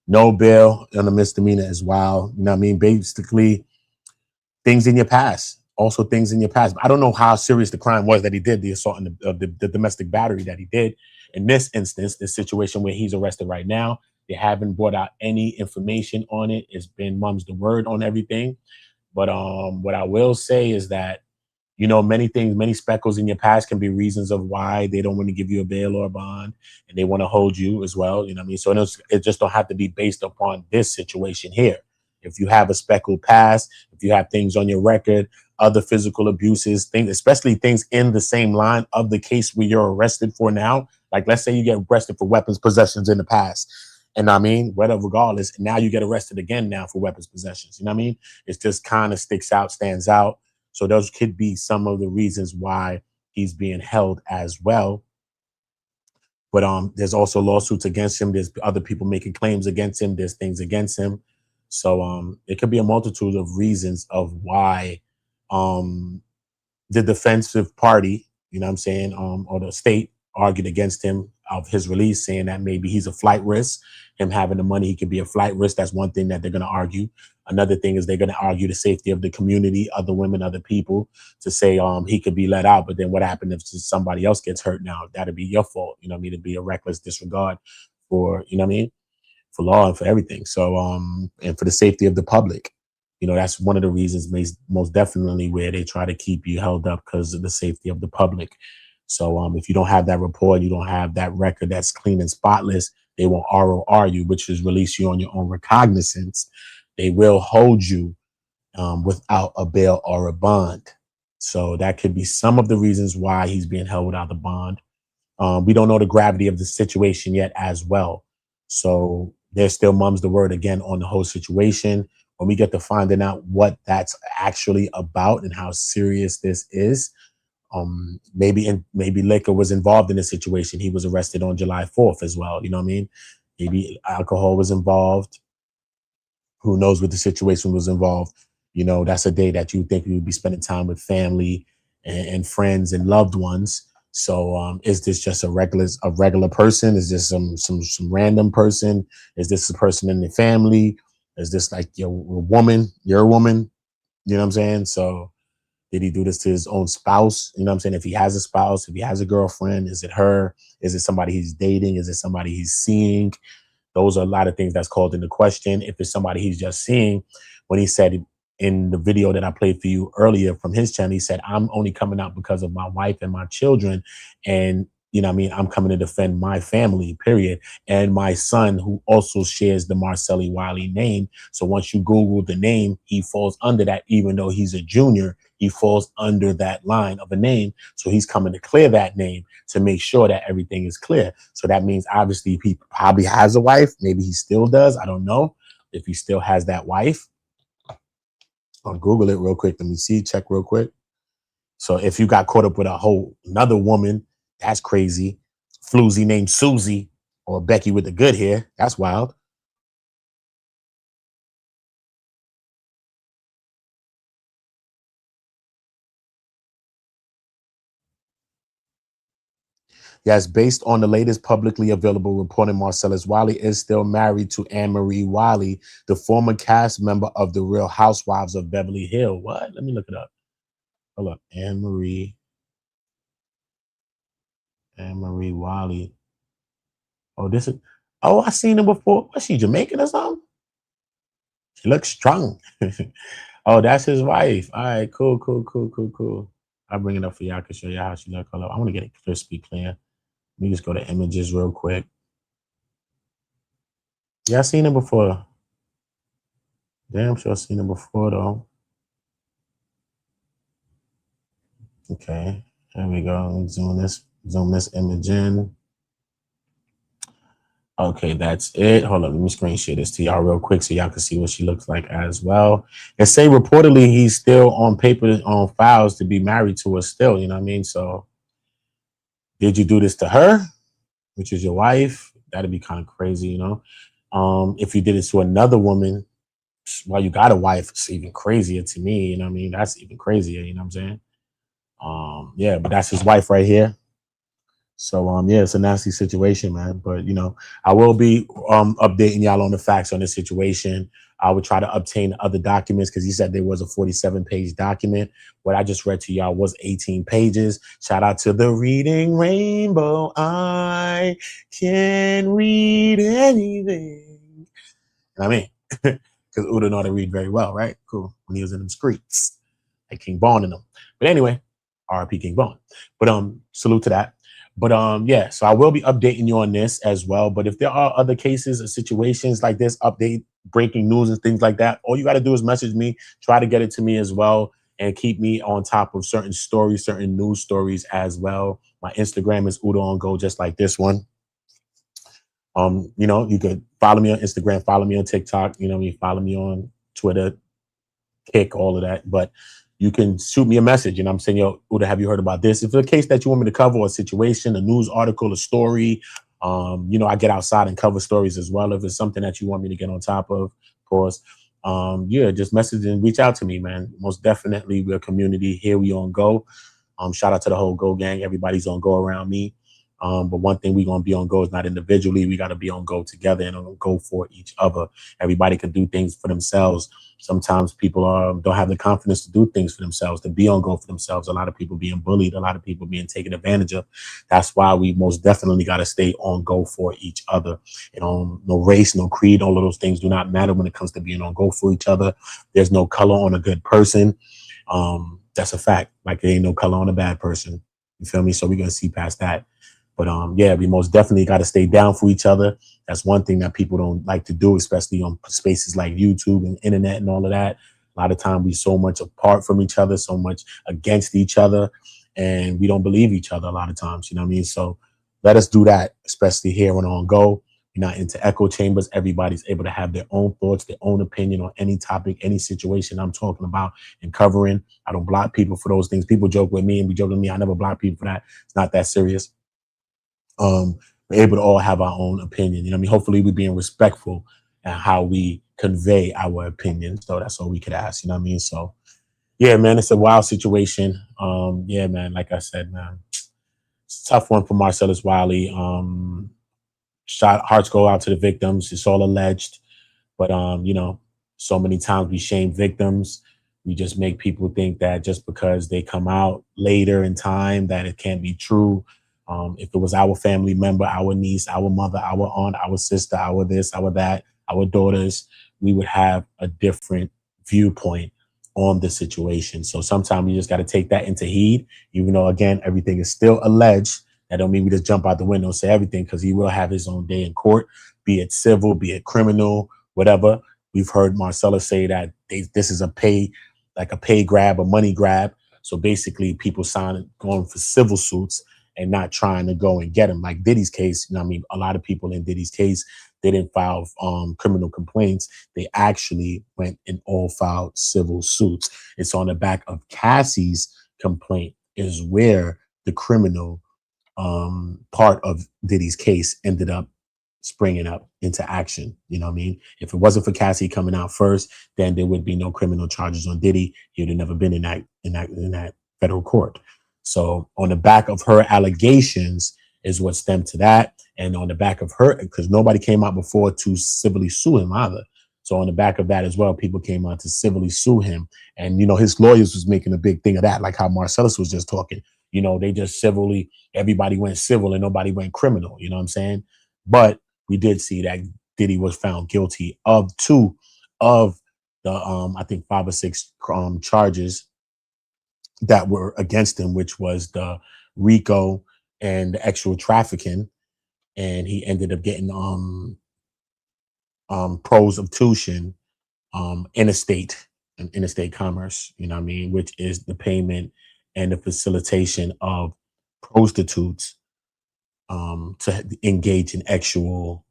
Speaker 1: No bail on a misdemeanor as well. You know what I mean? Basically, things in your past. Also things in your past. I don't know how serious the crime was that he did, the assault and the domestic battery that he did. In this instance, this situation where he's arrested right now, they haven't brought out any information on it. It's been mum's the word on everything. But what I will say is that You know, many things, many speckles in your past can be reasons of why they don't want to give you a bail or a bond, and they want to hold you as well. You know what I mean? So it just don't have to be based upon this situation here. If you have a speckled past, if you have things on your record, other physical abuses, things, especially things in the same line of the case where you're arrested for now. Like, let's say you get arrested for weapons possessions in the past. And I mean, whatever, regardless, now you get arrested again now for weapons possessions. You know what I mean? It just kind of sticks out, stands out. So those could be some of the reasons why he's being held as well. But there's also lawsuits against him. There's other people making claims against him. There's things against him. So it could be a multitude of reasons of why the defensive party, you know what I'm saying, or the state argued against him of his release, saying that maybe he's a flight risk. Him having the money, he could be a flight risk. That's one thing that they're going to argue. Another thing is they're going to argue the safety of the community, other women, other people, to say he could be let out. But then what happened if somebody else gets hurt now? That'd be your fault. You know what I mean? It'd be a reckless disregard for, you know what I mean, for law and for everything. So and for the safety of the public. You know, that's one of the reasons most definitely where they try to keep you held up, because of the safety of the public. So if you don't have that report, you don't have that record that's clean and spotless, they will ROR you, which is release you on your own recognizance. They will hold you without a bail or a bond. So that could be some of the reasons why he's being held without the bond. We don't know the gravity of the situation yet as well. So there's still mum's the word again on the whole situation. When we get to finding out what that's actually about and how serious this is, maybe liquor was involved in the situation. He was arrested on July 4th as well. You know what I mean? Maybe alcohol was involved. Who knows what the situation was involved? You know, that's a day that you think you would be spending time with family and friends and loved ones. So is this just a regular person? Is this some random person? Is this a person in the family? Is this like your woman, your woman? You know what I'm saying? So did he do this to his own spouse? You know what I'm saying? If he has a spouse, if he has a girlfriend, is it her? Is it somebody he's dating? Is it somebody he's seeing? Those are a lot of things that's called into question. If it's somebody he's just seeing, when he said in the video that I played for you earlier from his channel, he said, I'm only coming out because of my wife and my children. And, you know what I mean? I'm coming to defend my family, period. And my son, who also shares the Marcellus Wiley name. So once you Google the name, he falls under that, even though he's a junior, he falls under that line of a name. So he's coming to clear that name to make sure that everything is clear. So that means obviously he probably has a wife. Maybe he still does. I don't know if he still has that wife. I'll Google it real quick. Let me see, check real quick. So if you got caught up with another woman, that's crazy. Floozy named Susie, or Becky with the good hair, that's wild. Yes, based on the latest publicly available reporting, Marcellus Wiley is still married to Anne-Marie Wiley, the former cast member of The Real Housewives of Beverly Hills. What? Let me look it up. Hold up. Anne-Marie Wiley. Oh, I seen her before. Was she Jamaican or something? She looks strong. Oh, that's his wife. All right, cool. I'll bring it up for y'all. I can show you how she look. Hold up. I want to get it crispy clear. Let me just go to images real quick. Yeah, I seen her before. Damn sure I seen her before though. Okay, there we go. Let me zoom this image in. Okay, that's it. Hold on, let me screen share this to y'all real quick so y'all can see what she looks like as well. And say reportedly he's still on paper, on files to be married to her still, you know what I mean? So did you do this to her, which is your wife? That'd be kind of crazy, you know? If you did it to another woman, well, you got a wife, it's even crazier to me, you know what I mean? That's even crazier, you know what I'm saying? Yeah, but that's his wife right here. So yeah, it's a nasty situation, man. But you know, I will be updating y'all on the facts on this situation. I would try to obtain other documents because he said there was a 47-page document. What I just read to y'all was 18 pages. Shout out to the Reading Rainbow. I can read anything. I mean, because Uda know how to read very well, right? Cool. When he was in them streets, like King Vaughn in them. But anyway, RIP King Bone. But salute to that. But yeah, so I will be updating you on this as well. But if there are other cases or situations like this, update, breaking news and things like that, all you got to do is message me, try to get it to me as well, and keep me on top of certain stories, certain news stories as well. My Instagram is Udo on Go, just like this one. You know, you could follow me on Instagram, follow me on TikTok, you know, you follow me on Twitter, Kick, all of that. But you can shoot me a message and I'm saying, yo, Uda, have you heard about this? If it's a case that you want me to cover, a situation, a news article, a story, you know, I get outside and cover stories as well. If it's something that you want me to get on top of course, yeah, just message and reach out to me, man. Most definitely, we're a community. Here we on Go. Shout out to the whole Go gang. Everybody's on Go around me. But one thing we're going to be on Go is not individually. We got to be on Go together and on Go for each other. Everybody can do things for themselves. Sometimes people don't have the confidence to do things for themselves, to be on Go for themselves. A lot of people being bullied, a lot of people being taken advantage of. That's why we most definitely got to stay on Go for each other. You know, no race, no creed, all of those things do not matter when it comes to being on Go for each other. There's no color on a good person. That's a fact. Like there ain't no color on a bad person. You feel me? So we're going to see past that. But yeah, we most definitely got to stay down for each other. That's one thing that people don't like to do, especially on spaces like YouTube and internet and all of that. A lot of time we so much apart from each other, so much against each other, and we don't believe each other a lot of times. You know what I mean? So let us do that, especially here on Go. We're not into echo chambers. Everybody's able to have their own thoughts, their own opinion on any topic, any situation I'm talking about and covering. I don't block people for those things. People joke with me and we joke with me. I never block people for that. It's not that serious. We're able to all have our own opinion. You know what I mean? Hopefully we're being respectful at how we convey our opinion. So that's all we could ask. You know what I mean? So yeah, man, it's a wild situation. Yeah, man, like I said, man, it's a tough one for Marcellus Wiley. Hearts go out to the victims. It's all alleged. But you know, so many times we shame victims. We just make people think that just because they come out later in time that it can't be true. If it was our family member, our niece, our mother, our aunt, our sister, our this, our that, our daughters, we would have a different viewpoint on the situation. So sometimes you just got to take that into heed, even though, again, everything is still alleged. That don't mean we just jump out the window and say everything, because he will have his own day in court, be it civil, be it criminal, whatever. We've heard Marcellus say that this is a pay grab, a money grab. So basically people going for civil suits and not trying to go and get him. Like Diddy's case, you know what I mean? A lot of people in Diddy's case, they didn't file criminal complaints. They actually went and all filed civil suits. It's on the back of Cassie's complaint is where the criminal part of Diddy's case ended up springing up into action. You know what I mean? If it wasn't for Cassie coming out first, then there would be no criminal charges on Diddy. He would have never been in that federal court. So on the back of her allegations is what stemmed to that. And on the back of her, because nobody came out before to civilly sue him either. So on the back of that as well, people came out to civilly sue him. And, you know, his lawyers was making a big thing of that, like how Marcellus was just talking. You know, they just everybody went civil and nobody went criminal. You know what I'm saying? But we did see that Diddy was found guilty of 2 of the, I think 5 or 6 charges that were against him, which was the RICO and the actual trafficking. And he ended up getting pros obtrusion, interstate commerce, you know what I mean, which is the payment and the facilitation of prostitutes to engage in actual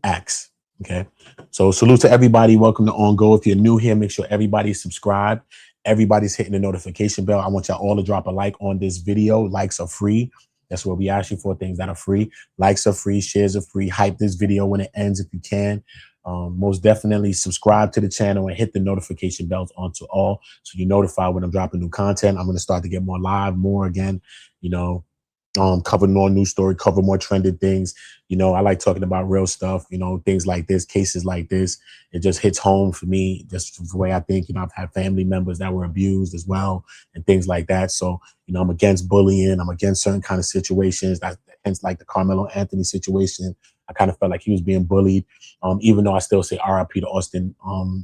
Speaker 1: acts. Okay, so salute to everybody. Welcome to On Go. If you're new here, make sure everybody's subscribed. Everybody's hitting the notification bell. I want y'all all to drop a like on this video. Likes are free. That's what we ask you for, things that are free. Likes are free, shares are free. Hype this video when it ends if you can. Most definitely subscribe to the channel and hit the notification bells onto all so you're notified when I'm dropping new content. I'm going to start to get more live, more again, you know, cover more news story, cover more trending things. You know, I like talking about real stuff, you know, things like this, cases like this. It just hits home for me, just the way I think. You know, I've had family members that were abused as well and things like that. So, you know, I'm against bullying. I'm against certain kind of situations. Hence, like the Carmelo Anthony situation, I kind of felt like he was being bullied, even though I still say RIP to Austin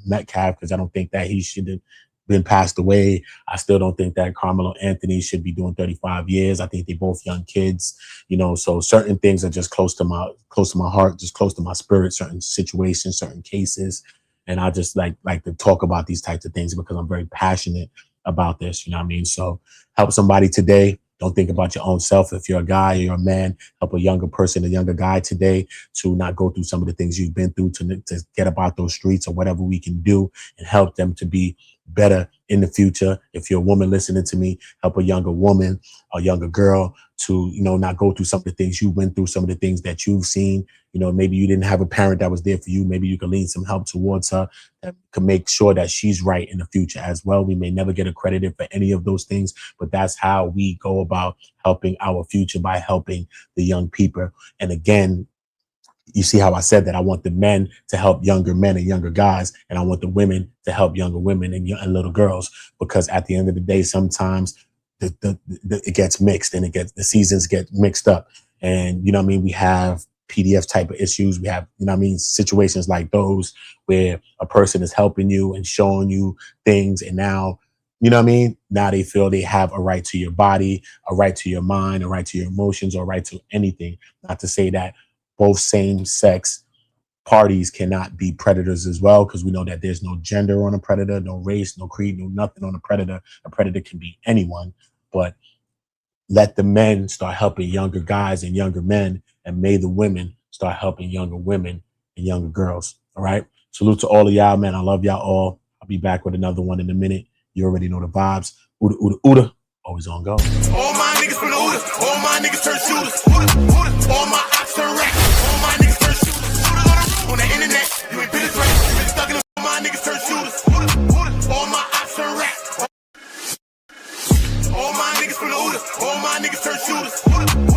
Speaker 1: Metcalf, because I don't think that he should have been passed away. I still don't think that Carmelo Anthony should be doing 35 years. I think they're both young kids, you know, so certain things are just close to my heart, just close to my spirit, certain situations, certain cases. And I just like to talk about these types of things because I'm very passionate about this, you know what I mean? So help somebody today. Don't think about your own self. If you're a guy or you're a man, help a younger person, a younger guy today to not go through some of the things you've been through, to get up out those streets or whatever we can do and help them to be better in the future. If you're a woman listening to me, help a younger woman, a younger girl to, you know, not go through some of the things you went through, some of the things that you've seen. You know, maybe you didn't have a parent that was there for you. Maybe you can lean some help towards her that can make sure that she's right in the future as well. We may never get accredited for any of those things, but that's how we go about helping our future, by helping the young people. And again, you see how I said that I want the men to help younger men and younger guys, and I want the women to help younger women and little girls, because at the end of the day, sometimes it gets mixed and the seasons get mixed up. And, you know what I mean? We have PDF type of issues. We have, you know what I mean, situations like those where a person is helping you and showing you things. And now, you know what I mean? Now they feel they have a right to your body, a right to your mind, a right to your emotions, or a right to anything. Not to say that both same sex parties cannot be predators as well, because we know that there's no gender on a predator, no race, no creed, no nothing on a predator. A predator can be anyone, but let the men start helping younger guys and younger men, and may the women start helping younger women and younger girls. All right. Salute to all of y'all, man. I love y'all all. I'll be back with another one in a minute. You already know the vibes. Ooda, ooda, ooda. Always on go.
Speaker 7: All my niggas from the Ooda. All my niggas turn shooters. Ooda, ooda. All my ops turn rap. All my niggas turn shooters. Shooters on the internet. You ain't been this right. You been stuck in the all my niggas turn shooters. Ooda, ooda. All my ops turn rap. All my niggas from the Ooda. All my niggas turn shooters. Ooda, ooda.